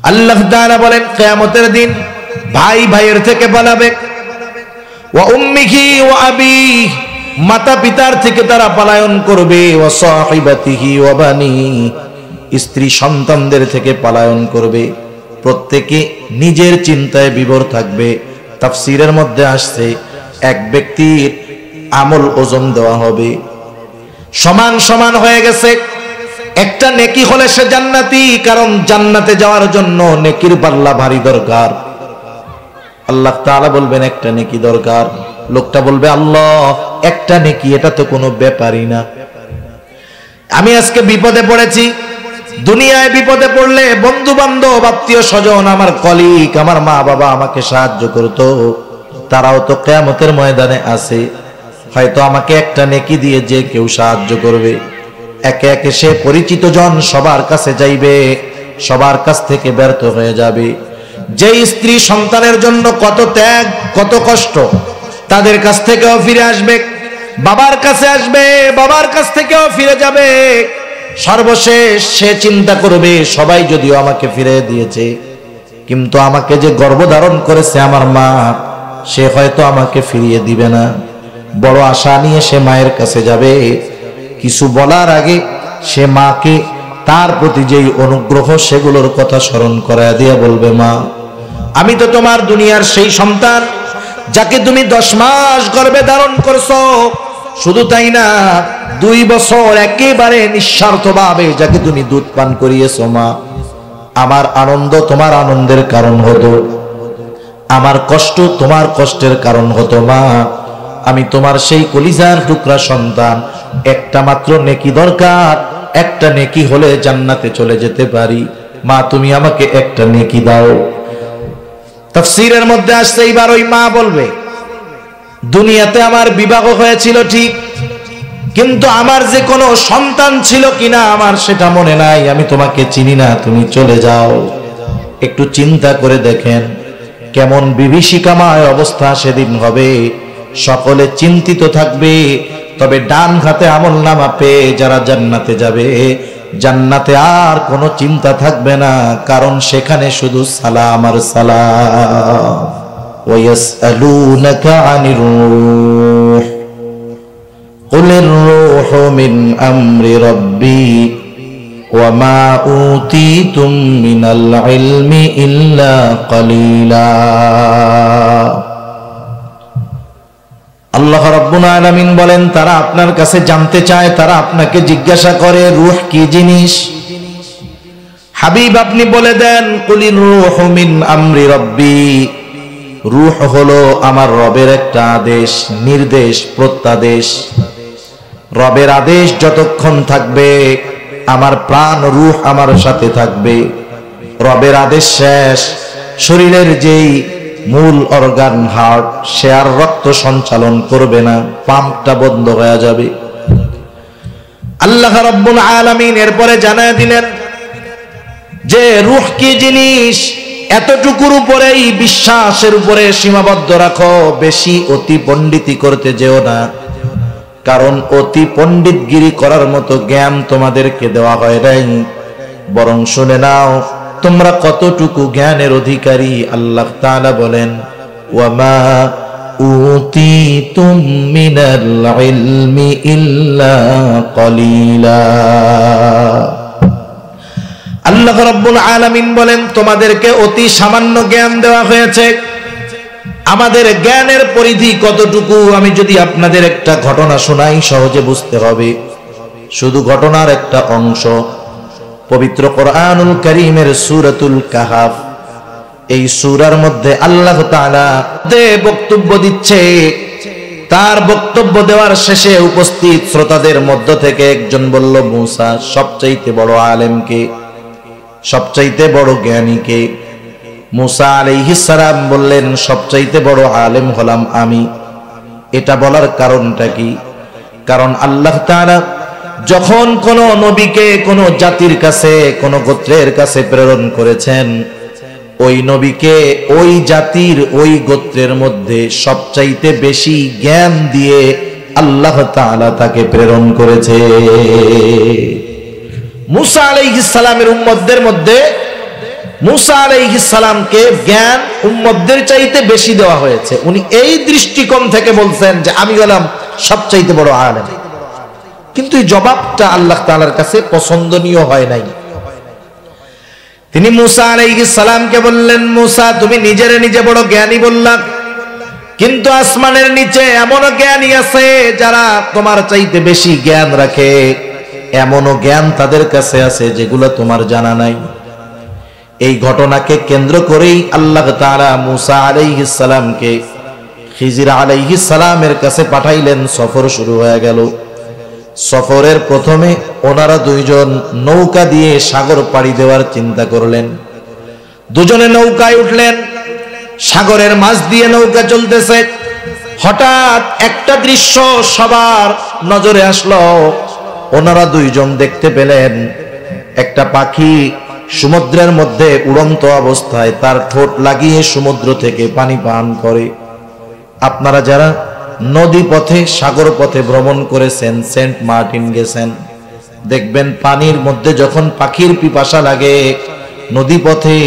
আল্লাহ তাআলা বলেন কিয়ামতের দিন ভাই ভাইয়ের থেকে পালাবে, ওয়া উম্মিহি ওয়া আবিহি, মাতা পিতার থেকে তারা পলায়ন করবে, ওয়া সাহিবাতিহি ওয়া বানি, স্ত্রী সন্তানদের থেকে পলায়ন করবে। প্রত্যেকে নিজের চিন্তায় বিভোর থাকবে। তাফসীরের মধ্যে আসছে এক ব্যক্তির আমল ওজন দেওয়া হবে, সমান সমান হয়ে গেছে। একটা নেকি হলে সে জান্নাতি, কারণ জান্নাতে যাওয়ার জন্য নেকির পাল্লা ভারী দরকার। আল্লাহ তাআলা বলবেন একটা নেকি দরকার। লোকটা বলবে আল্লাহ একটা নেকি, এটা তো কোনো ব্যাপারই না। আমি আজকে বিপদে পড়েছি। দুনিয়ায় বিপদে পড়লে বন্ধু বান্ধব আত্মীয় স্বজন, আমার কলিগ, আমার মা বাবা আমাকে সাহায্য করতো, তারাও তো কিয়ামতের ময়দানে আছে। হয়তো আমাকে একটা নেকি দিয়ে যে কেউ সাহায্য করবে, একে একে সে পরিচিত জন সবার কাছে যাইবে, সবার কাছ থেকে ব্যর্থ হয়ে যাবে। যে স্ত্রী সন্তানের জন্য কত ত্যাগ কত কষ্ট, তাদের কাছ থেকেও ফিরে আসবে। বাবার কাছে আসবে, বাবার কাছ থেকেও ফিরে যাবে। সর্বশেষ সে চিন্তা করবে সবাই যদিও আমাকে ফিরে দিয়েছে, কিন্তু আমাকে যে গর্ভধারণ করেছে আমার মা, সে হয়তো আমাকে ফিরিয়ে দিবে না। বড় আশা নিয়ে সে মায়ের কাছে যাবে। কিছু বলার আগে সে মাকে তার প্রতি যেই অনুগ্রহ সেগুলোর কথা স্মরণ করায় দিয়ে বলবে, মা আমি তো তোমার দুনিয়ার সেই সন্তান যাকে তুমি 10 মাস গর্ভে ধারণ করছো। শুধু তাই না, 2 বছর একেবারে নিঃস্বার্থভাবে যাকে তুমি দুধ পান করিয়েছো। মা আমার আনন্দ তোমার আনন্দের কারণ হতো, আমার কষ্ট তোমার কষ্টের কারণ হতো। মা আমি তোমার সেই কলিজার টুকরা সন্তান, একটা মাত্র নেকি দরকার, একটা নেকি হলে জান্নাতে চলে যেতে পারি। মা তুমি আমাকে একটা নেকি দাও। তাফসীরের মধ্যে আসছে এইবার ওই মা বলবে, দুনিয়াতে আমার বিবাহ হয়েছিল ঠিক, কিন্তু আমার যে কোনো সন্তান ছিল কিনা আমার সেটা মনে নাই। আমি তোমাকে চিনি না, তুমি চলে যাও। একটু চিন্তা করে দেখেন কেমন বিভীষিকাময় অবস্থা সেদিন হবে। সকলে চিন্তিত থাকবে। তবে ডান হাতে আমলনামা পেয়ে যারা জান্নাতে যাবে, জান্নাতে আর কোনো চিন্তা থাকবে না, কারণ সেখানে শুধু সালাম আর সালাম। ওয়ায়াসআলুনাকা আনির রূহ কুলির রূহু মিন আমরি রাব্বি ওয়া মা উতীতুম মিনাল ইলমি ইল্লা কলিলা। আল্লাহ রাব্বুল আলামিন বলেন, তারা আপনার কাছে জানতে চায়, তারা আপনাকে জিজ্ঞাসা করে রূহ কি জিনিস। হাবিব আপনি বলে দেন, কুলির রূহু মিন আমরি রাব্বি, রূহ হলো আমার রবের একটা আদেশ, নির্দেশ, প্রত্যাদেশ। রবের আদেশ যতক্ষণ থাকবে আমার প্রাণ রূহ আমার সাথে থাকবে। রবের আদেশ শেষ, শরীরের যেই মূল অর্গান হার্ট, সে আর রক্ত সঞ্চালন করবে না, পাম্পটা বন্ধ হয়ে যাবে। আল্লাহ রাব্বুল আলামিন এরপরে জানায় দিলেন যে রূহ কি জিনিস। এতটুকুর উপরেই বিশ্বাসের উপরে সীমাবদ্ধ রাখো, বেশি অতি পণ্ডিতি করতে যেও না, কারণ অতি পণ্ডিতগিরি করার মতো জ্ঞান তোমাদেরকে দেওয়া হয় নাই। বরং শুনে নাও তোমরা কতটুকু জ্ঞানের অধিকারী। আল্লাহ তাআলা বলেন, ওয়ামা উতীতুম মিনাল ইলমি ইল্লা কলিলা। আল্লাহ রাব্বুল আলামিন বলেন, তোমাদেরকে অতি সামান্য জ্ঞান দেওয়া হয়েছে। আমাদের জ্ঞানের পরিধি কতটুকু আমি যদি আপনাদের একটা ঘটনা শোনাই, সহজে বুঝতে হবে। শুধু ঘটনার একটা অংশ, পবিত্র কোরআনুল কারীমের সূরাতুল কাহফ, এই সূরার মধ্যে আল্লাহ তাআলা বক্তব্য দিচ্ছে। তার বক্তব্য দেওয়ার শেষে উপস্থিত শ্রোতাদের মধ্য থেকে একজন বলল, মূসা সবচাইতে বড় আলেম কে, সবচাইতে বড় জ্ঞানী কে? মূসা আলাইহিস সালাম বললেন, সবচাইতে বড় আলেম হলাম আমি। এটা বলার কারণটা কি? কারণ আল্লাহ তাআলা যখন কোন নবীকে কোন জাতির কাছে, কোন গোত্রের কাছে প্রেরণ করেছেন, ওই নবীকে ওই জাতির ওই গোত্রের মধ্যে সবচাইতে বেশি জ্ঞান দিয়ে আল্লাহ তাআলা তাকে প্রেরণ করেছে। মূসা আলাইহিস সালামের উম্মতদের মধ্যে মুসা আলাইহিস সালামকে জ্ঞান উম্মতদের চাইতে বেশি দেওয়া হয়েছে। উনি এই দৃষ্টিকোণ থেকে বলছেন যে আমি হলাম সবচাইতে বড় আলেম, কিন্তু এই জবাবটা আল্লাহ তাআলার কাছে পছন্দনীয় হয় নাই। তিনি মুসা আলাইহিস সালামকে বললেন, মুসা তুমি নিজের নিজে বড় জ্ঞানী বললা, কিন্তু আসমানের নিচে এমনও জ্ঞানী আছে যারা তোমার চাইতে বেশি জ্ঞান রাখে, এমনও জ্ঞান তাদের কাছে আছে যেগুলো তোমার জানা নাই। এই ঘটনাকে কেন্দ্র করেই আল্লাহ তাআলা মুসা আলাইহিস সালামকে খিজির আলাইহিস সালামের কাছে পাঠাইলেন। সফর শুরু হয়ে গেল। সফরের প্রথমে ওনারা দুইজন নৌকা দিয়ে সাগর পাড়ি দেওয়ার চিন্তা করলেন। দুজনে নৌকায় উঠলেন, সাগরের মাঝ দিয়ে নৌকা চলতেছে। হঠাৎ একটা দৃশ্য সবার নজরে আসলো। ওনারা দুইজন দেখতে পেলেন একটা পাখি সমুদ্রের মধ্যে উড়ন্ত অবস্থায় তার ঠোঁট লাগিয়ে সমুদ্র থেকে পানি পান করে। আপনারা যারা নদী পথে সাগর পথে ভ্রমণ করেছেন, সেন্ট মার্টিন গেছেন, দেখবেন পানির মধ্যে যখন পাখির পিপাসা লাগে নদী পথে,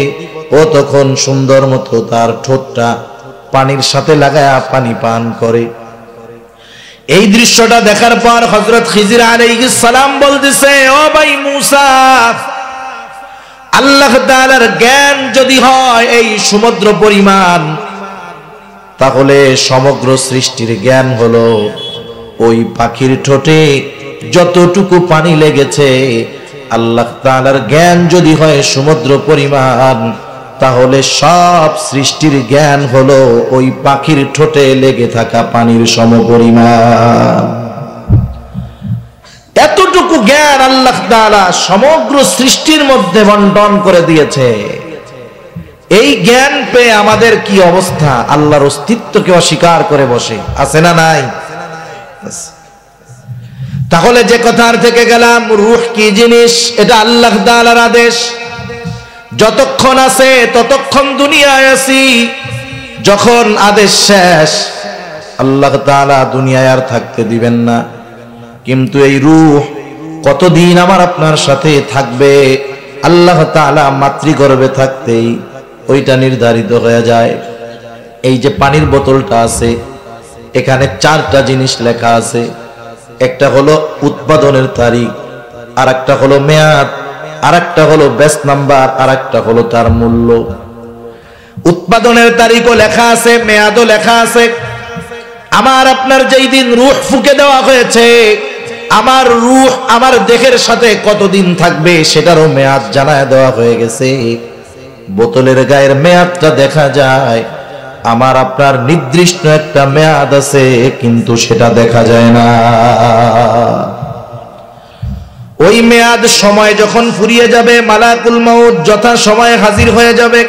ও তখন সুন্দর মতো তার ঠোঁটটা পানির সাথে লাগায়া পানি পান করে। এই দৃশ্যটা দেখার পর হযরত খিজির আলাইহিস সালাম বলতেছে, ও ভাই মুসা, আল্লাহ তাআলার জ্ঞান যদি হয় এই সমুদ্র পরিমাণ, তাহলে সমগ্র সৃষ্টির জ্ঞান হলো ওই পাখির ঠোঁটে যতটুকু পানি লেগেছে। আল্লাহ তাআলার জ্ঞান যদি হয় সমুদ্র পরিমাণ, তাহলে সব সৃষ্টির জ্ঞান হলো ওই পাখির ঠোঁটে লেগে থাকা পানির সমপরিমাণ। এতটুকু জ্ঞান আল্লাহ তাআলা সমগ্র সৃষ্টির মধ্যে বন্টন করে দিয়েছে। এই জ্ঞান পেয়ে আমাদের কি অবস্থা? আল্লাহর অস্তিত্বকে অস্বীকার করে বসে আছে না নাই? তাহলে যে কথার থেকে গেলাম, রূহ কি জিনিস? এটা আল্লাহ তাআলার আদেশ। যতক্ষণ আছে ততক্ষণ দুনিয়ায় আছি, যখন আদেশ শেষ আল্লাহ তাআলা দুনিয়ায় আর থাকতে দিবেন না। কিন্তু এই রূহ কতদিন আমার আপনার সাথে থাকবে আল্লাহ তাআলা মাতৃগর্ভে থাকতেই ওইটা নির্ধারিত হয়ে যায়। এই যে পানির বোতলটা আছে, এখানে 4টা জিনিস লেখা আছে। একটা হলো উৎপাদনের তারিখ, আর একটা হলো মেয়াদ, আর একটা হলো ব্যাচ নাম্বার, আর একটা হলো তার মূল্য। উৎপাদনের তারিখও লেখা আছে, মেয়াদও লেখা আছে। আমার আপনার যেই দিন রূহ ফুঁকে দেওয়া হয়েছে, আমার রূহ আমার দেহের সাথে কতদিন থাকবে সেটারও মেয়াদ জানায় দেওয়া হয়ে গেছে। বোতলের গায়ের মেয়াদটা দেখা যায়, আমার আপনার নির্দিষ্ট একটা মেয়াদ আছে, কিন্তু সেটা দেখা যায় না। ওই মেয়াদ সময় যখন ফুরিয়ে যাবে, মালাকুল মাউত যথা সময়ে হাজির হয়ে যাবে।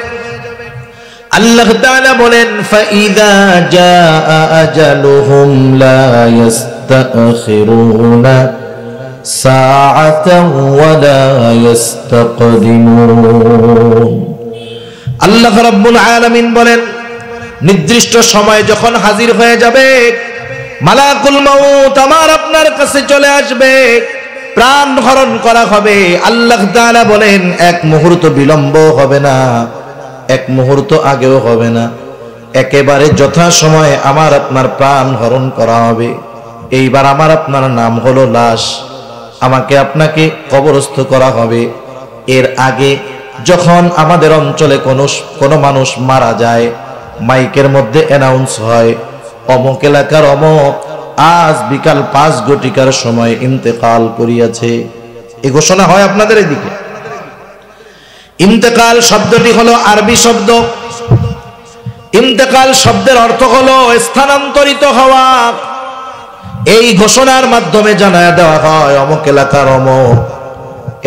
আল্লাহ তাআলা বলেন, ফাইদা জাআ আজালুহুম লা ইস্তাখিরুনা সাআতান ওয়া লা ইস্তাকদিমুন। আল্লাহ রাব্বুল আলামিন বলেন, নির্দিষ্ট সময় যখন হাজির হয়ে যাবে, মালাকুল মাউত আমার আপনার কাছে চলে আসবে, প্রাণ হরণ করা হবে। আল্লাহ তাআলা বলেন, এক মুহূর্ত বিলম্ব হবে না, এক মুহূর্ত আগেও হবে না, একেবারে যথা সময়ে আমার আপনার প্রাণ হরণ করা হবে। এইবার আমার আপনার নাম হলো লাশ, আমাকে আপনাকে কবরস্থ করা হবে। এর আগে যখন আমাদের অঞ্চলে কোনো মানুষ মারা যায়, মাইকের মধ্যে অ্যানাউন্স হয়, অমুক এলাকার অমুক আজ বিকাল 5 ঘটিকার সময় ইন্তেকাল করিয়াছে। এই ঘোষণা হয় আপনাদের এদিকে? ইন্তেকাল শব্দটি হলো আরবি শব্দ। ইন্তেকাল শব্দের অর্থ হলো স্থানান্তরিত হওয়া। এই ঘোষণার মাধ্যমে জানায় দেওয়া হয়, অমুক এলাকার অমুক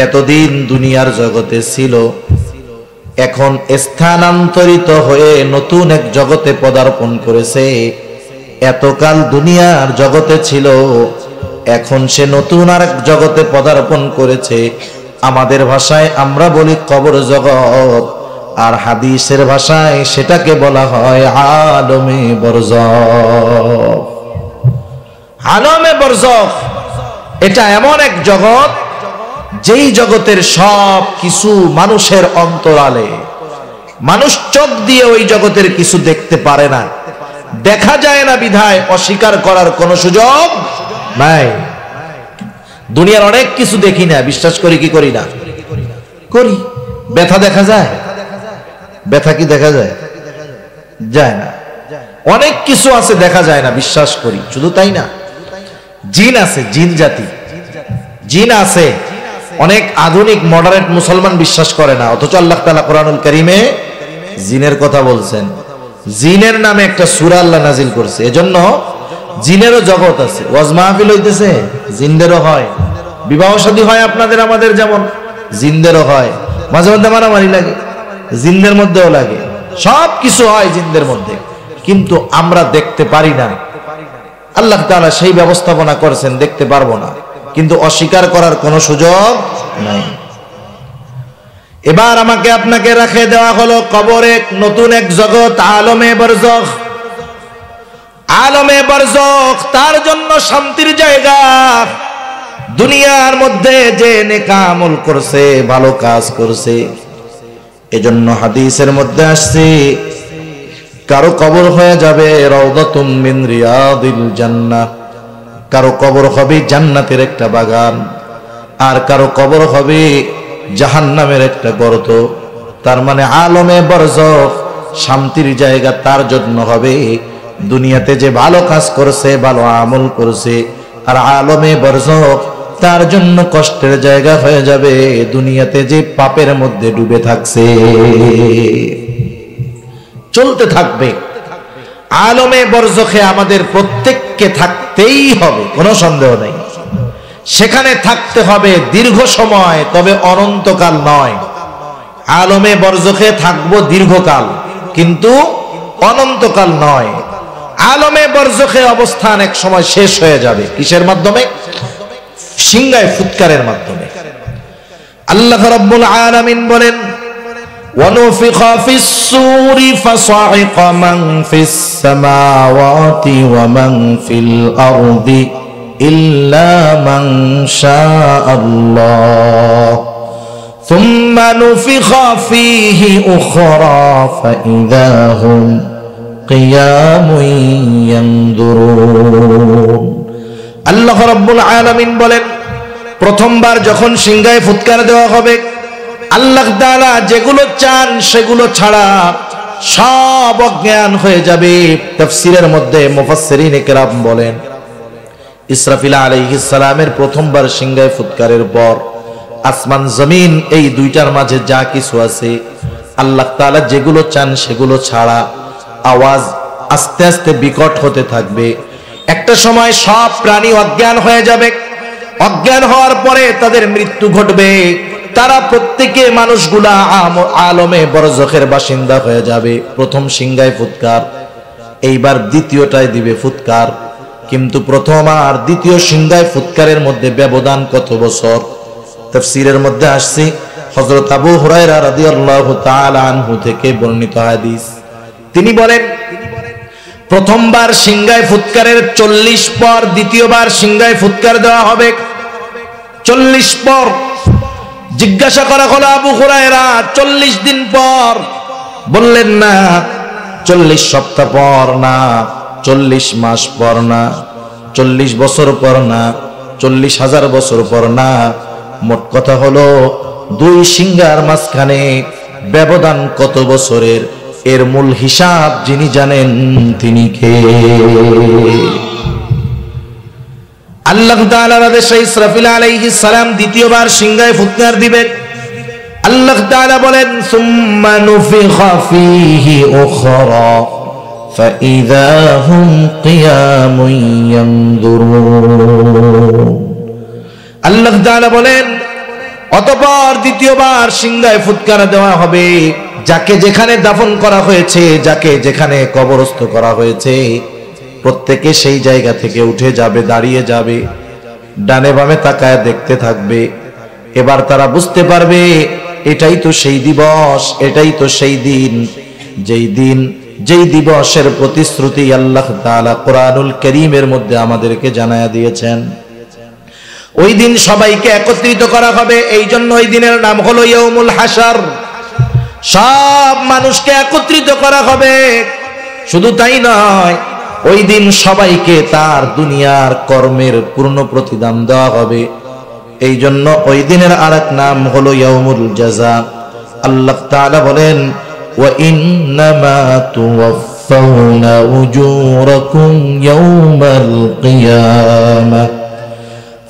এতদিন দুনিয়ার জগতে ছিল, এখন স্থানান্তরিত হয়ে নতুন এক জগতে পদার্পণ করেছে। এতকাল দুনিয়ার জগতে ছিল, এখন সে নতুন আর এক জগতে পদার্পণ করেছে। আমাদের ভাষায় আমরা বলি কবর জগৎ, আর হাদিসের ভাষায় সেটাকে বলা হয় আলমে বরজখ। আলমে বরজখ এটা এমন এক জগৎ, যেই জগতের সব কিছু মানুষের অন্তরালে মানুষ চোখ দিয়ে ওই জগতের কিছু দেখতে পারে না, দেখা যায় না, বিধায় অস্বীকার করার কোনো সুযোগ নাই। দুনিয়ার অনেক কিছু দেখি না, বিশ্বাস করি কি করি না? করি। ব্যথা দেখা যায়? ব্যথা কি দেখা যায়? যায় না। অনেক কিছু আছে দেখা যায় না, বিশ্বাস করি। শুধু তাই না, জিন আছে, জিন জাতি, জিন আছে। অনেক আধুনিক মডারেট মুসলমান বিশ্বাস করে না, অথচ আল্লাহ তাআলা কোরআনুল কারীমে জিনের কথা বলছেন। জিনের নামে একটা সূরা আল্লাহ নাজিল করছে, এজন্য জিনেরও জগৎ আছে। ওয়াজ মাহফিল হইতেছে, জিনদেরও হয়। বিবাহ শাদী হয় আপনাদের আমাদের যেমন, জিনদেরও হয়। মাঝে মধ্যে মারামারি লাগে, জিনদের মধ্যেও লাগে। সব কিছু হয় জিনদের মধ্যে, কিন্তু আমরা দেখতে পারি না। আল্লাহ তাআলা সেই ব্যবস্থাপনা করেছেন, দেখতে পারবো না, কিন্তু অস্বীকার করার কোনো সুযোগ নাই। এবার আমাকে আপনাকে রেখে দেওয়া হলো কবরে, নতুন এক জগৎ, আলমে বারজাখ। আলমে বারজাখ তার জন্য শান্তির জায়গা। দুনিয়ার মধ্যে যে নেক আমল করছে, ভালো কাজ করছে, এজন্য হাদিসের মধ্যে আসছে কারো কবর হয়ে যাবে রাউদাতুম মিন রিয়াদিল জান্নাহ, কারো কবর হবে জান্নাতের একটা বাগান, আর কারো কবর হবে জাহান্নামের একটা গর্ত। তার মানে আলমে বারজাখ শান্তির জায়গা তার জন্য হবে দুনিয়াতে যে ভালো কাজ করছে, ভালো আমল করছে, আর আলমে বারজাখ তার জন্য কষ্টের জায়গা হয়ে যাবে দুনিয়াতে যে পাপের মধ্যে ডুবে থাকছে, চলতে থাকবে। আলমে বারজাখে আমাদের প্রত্যেককে থাকতেই হবে, কোনো সন্দেহ নেই। সেখানে থাকতে হবে দীর্ঘ সময়, তবে অনন্তকাল নয়। আলমে বারজাখে থাকবো দীর্ঘকাল, কিন্তু অনন্তকাল নয়। আলমে বারজাখে অবস্থান এক সময় শেষ হয়ে যাবে। কিসের মাধ্যমে? সিংহায় ফুৎকারের মাধ্যমে। আল্লাহ রাব্বুল আলামিন বলেন, وَنُفِخَ فِي الصُّورِ فَصَعِقَ مَنْ فِي السَّمَاوَاتِ وَمَنْ فِي الْأَرْضِ إِلَّا مَنْ شَاءَ اللَّهُ ثُمَّ نُفِخَ فِيهِ أُخْرَى فَإِذَا هُمْ قِيَامٌ يَنْظُرُونَ। আল্লাহ রাব্বুল আলামিন বলেন, প্রথমবার যখন সিংহায় ফুৎকার দেওয়া হবে, আল্লাহ তাআলা যেগুলো চান সেগুলো ছাড়া সব অজ্ঞান হয়ে যাবে। তাফসীরের মধ্যে মুফাসসিরিনে কেরাম বলেন, ইসরাফিল আলাইহিস সালামের প্রথমবার সিংহায় ফুৎকারের পর আসমান জমিন এই দুইটার মাঝে যা কিছু আছে, আল্লাহ তাআলা যেগুলো চান সেগুলো ছাড়া আওয়াজ আস্তে আস্তে বিকট হতে থাকবে। একটা সময় সব প্রাণী অজ্ঞান হয়ে যাবে। অজ্ঞান হওয়ার পরে তাদের মৃত্যু ঘটবে। তারা প্রত্যেকে মানুষগুলা আলমে বারজাখের বাসিন্দা হয়ে যাবে। প্রথম সিংহায় ফুৎকার, এইবার দ্বিতীয়টায় দিবে ফুৎকার। কিন্তু প্রথম আর দ্বিতীয় সিংহায় ফুৎকারের মধ্যে ব্যবধান কত বছর? তাফসীরের মধ্যে আসছে হযরত আবু হুরায়রা রাদিয়াল্লাহু তাআলা আনহু থেকে বর্ণিত হাদিস। তিনি বলেন, প্রথমবার সিংহায় ফুৎকারের 40 পর দ্বিতীয়বার সিংহায় ফুৎকার দেওয়া হবে। 40 পর। জিজ্ঞাসা করা হলো, আবু হুরায়রা 40 দিন পর? বললেন না 40 সপ্তাহ পর না, 40 মাস পর না, 40 বছর পর না, 40,000 বছর পর না। মোট কথা হলো 2 সিংহার মাঝখানে ব্যবধান কত বছরের, এর মূল হিসাব যিনি জানেন তিনি কে? আল্লাহ তাআলার আদেশে ইসরাফিল আলাইহিস সালাম দ্বিতীয়বার সিংহায় ফুৎকার দিবেন। আল্লাহ তাআলা বলেন, সুম্মা নুফিখা ফীহি উখরা ফাইযা হুম কিয়ামুন ইয়ানজুরুন। আল্লাহ তাআলা বলেন, অতঃপর দ্বিতীয়বার সিংহায় ফুৎকার দেওয়া হবে। যাকে যেখানে দাফন করা হয়েছে, যাকে যেখানে কবরস্থ করা হয়েছে, প্রত্যেকে সেই জায়গা থেকে উঠে যাবে, দাঁড়িয়ে যাবে, ডানে বামে তাকায় দেখতে থাকবে। এবার তারা বুঝতে পারবে এটাই তো সেই দিবস, এটাই তো সেই দিন, যেই দিবসের প্রতিশ্রুতি আল্লাহ তাআলা কোরআনুল কারীমের মধ্যে আমাদেরকে জানায়া দিয়েছেন। ওই দিন সবাইকে একত্রিত করা হবে। এই জন্য ওই দিনের নাম হলো ইয়াউমুল হাশর। সব মানুষকে একত্রিত করা হবে। শুধু তাই নয়, ওই দিন সবাইকে তার দুনিয়ার কর্মের পূর্ণ প্রতিদান দেওয়া হবে। এই জন্য ওই দিনের আরেক নাম হলো ইয়াউমুল জাযা। আল্লাহ তাআলা বলেন, ওয়া ইন্নামা তুওয়াফাউনা উজুরাকুম ইয়াউমাল কিয়ামাহ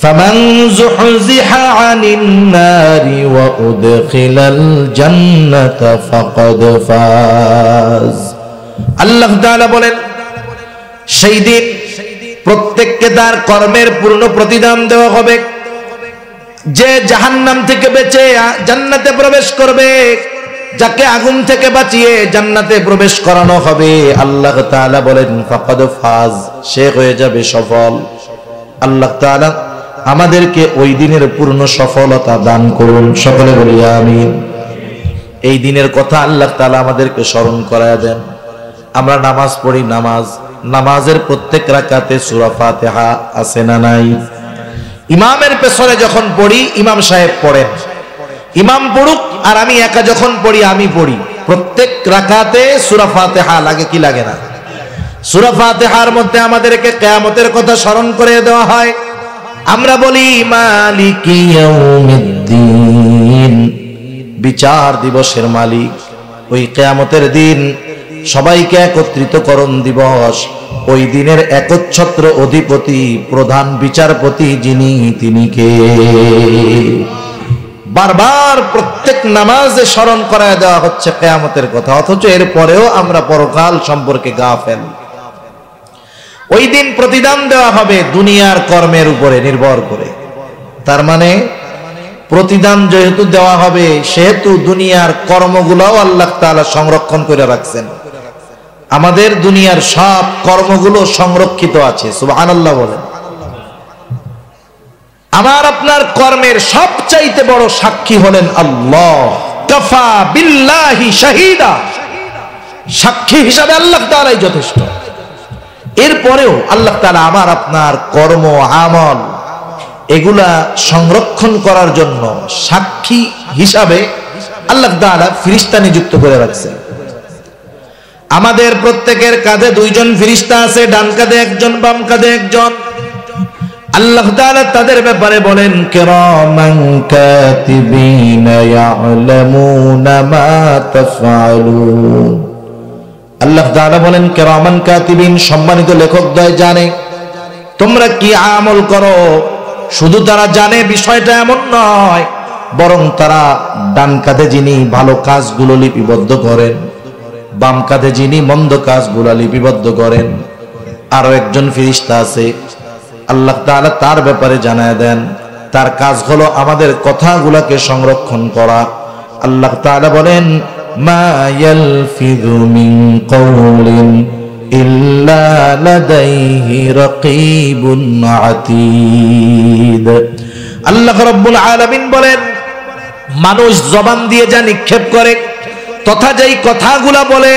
ফামান যুহযিহা আনিন নারি ওয়া উদখিলাল জান্নাতা ফাকাদ ফাজ। আল্লাহ তাআলা বলেন, সেই দিন প্রত্যেককে তার কর্মের পূর্ণ প্রতিদান দেওয়া হবে। যে জাহান্নাম থেকে বেঁচে জান্নাতে প্রবেশ করবে, যাকে আগুন থেকে বাঁচিয়ে জান্নাতে প্রবেশ করানো হবে, আল্লাহ তাআলা বলেন ফাকাদ ফাজ, সে হয়ে যাবে সফল। আল্লাহ তাআলা আমাদেরকে ওই দিনের পূর্ণ সফলতা দান করুন, সকলে বলি আমিন। এই দিনের কথা আল্লাহ তাআলা আমাদেরকে স্মরণ করায় দেন। আমরা নামাজ পড়ি, নামাজের প্রত্যেক রাকাতে সূরা ফাতিহা আছে না নাই? ইমামের পেছনে যখন পড়ি, ইমাম সাহেব পড়েন, ইমাম পড়ুক আর আমি একা যখন পড়ি আমি পড়ি, প্রত্যেক রাকাতে সূরা ফাতিহা লাগে কি লাগে না? সূরা ফাতিহার মধ্যে আমাদেরকে কিয়ামতের কথা স্মরণ করে দেওয়া হয়। আমরা বলি মালিকি ইয়াউমিদ্দিন, বিচার দিবসের মালিক। ওই কিয়ামতের দিন সবাইকে একত্রিতকরণ দিবস। ওই দিনের একচ্ছত্র অধিপতি, প্রধান বিচারপতি যিনি, তিনি কে? বারবার প্রত্যেক নামাজে স্মরণ করায় দেওয়া হচ্ছে কিয়ামতের কথা, অথচ এর পরেও আমরা পরকাল সম্পর্কে গাফেল। ওই দিন প্রতিদান দেওয়া হবে দুনিয়ার কর্মের উপরে নির্ভর করে। তার মানে প্রতিদান যেহেতু দেওয়া হবে, সেহেতু দুনিয়ার কর্মগুলোও আল্লাহ তাআলা সংরক্ষণ করে রাখছেন। আমাদের দুনিয়ার সব কর্মগুলো সংরক্ষিত আছে, সুবহানাল্লাহ বলেন। আমার আপনার কর্মের সবচাইতে বড় সাক্ষী হলেন আল্লাহ। কাফা বিল্লাহি শাহিদা, সাক্ষী হিসাবে আল্লাহ তাআলাই যথেষ্ট। এরপরেও আল্লাহ তাআলা আমার আপনার কর্ম আমল এগুলা সংরক্ষণ করার জন্য সাক্ষী হিসাবে আল্লাহ তাআলা ফেরেশতা নিযুক্ত করে রাখছেন। আমাদের প্রত্যেকের কাঁধে দুইজন ফেরেশতা আছে, ডান কাঁধে একজন, বাম কাঁধে একজন। আল্লাহ তাআলা তাদের ব্যাপারে বলেন, কিরামান কাতিবিনা ইয়ালামুনা মা তাফআলুন। আল্লাহ তাআলা বলেন কিরামান কাতিবিন, সম্মানিত লেখকদ্বয় জানে তোমরা কি আমল করো। শুধু তারা জানে বিষয়টা এমন নয়, বরং তারা ডান কাঁধে যিনি ভালো কাজগুলো লিপিবদ্ধ করেন, বাম কাঁধে যিনি মন্দ কাজগুলো লিপিবদ্ধ করেন, আরো একজন ফেরেশতা আছে। আল্লাহ তাআলা তার ব্যাপারে জানায় দেন, তার কাজ হলো আমাদের কথাগুলোকে সংরক্ষণ করা। আল্লাহ তাআলা বলেন, মা ইয়ালফিযু মিন কওলিন ইল্লা লাদাইহি রাকীবুন আতীদ। আল্লাহ রাব্বুল আলামিন বলেন, মানুষ জবান দিয়ে যা নিক্ষেপ করে তথা যেই কথাগুলা বলে,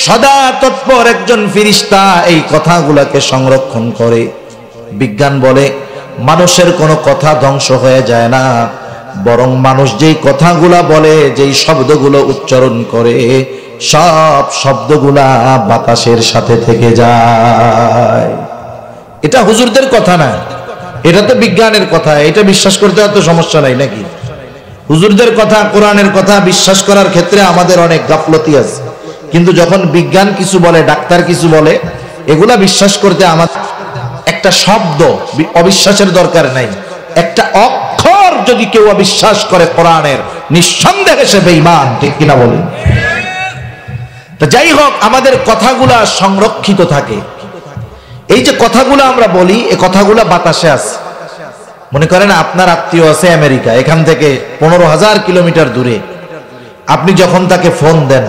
সদা তৎপর একজন ফেরেশতা এই কথাগুলোকে সংরক্ষণ করে। বিজ্ঞান বলে মানুষের কোনো কথা ধ্বংস হয়ে যায় না, বরং মানুষ যেই কথাগুলা বলে, যেই শব্দগুলো উচ্চারণ করে, সব শব্দগুলা বাতাসের সাথে থেকে যায়। এটা হুজুরদের কথা না, এটা তো বিজ্ঞানের কথা। এটা বিশ্বাস করতে এত সমস্যা নাই নাকি? হুজুরদের কথা, কোরআনের কথা বিশ্বাস করার ক্ষেত্রে আমাদের অনেক গাফলতি আছে, কিন্তু যখন বিজ্ঞান কিছু বলে, ডাক্তার কিছু বলে, এগুলা বিশ্বাস করতে আমাদের একটা শব্দ অবিশ্বাসের দরকার নাই। একটা অক্ষর যদি কেউ অবিশ্বাস করে কোরআনের, নিঃসন্দেহে সে বেঈমান, ঠিক কিনা বলেন? তো যাই হোক, আমাদের কথাগুলা সংরক্ষিত থাকে। এই যে কথাগুলো আমরা বলি, এই কথাগুলো বাতাসে আছে। মনে করেন আপনার আত্মীয় আছে আমেরিকা, এখান থেকে 15,000 কিলোমিটার দূরে। আপনি যখন তাকে ফোন দেন,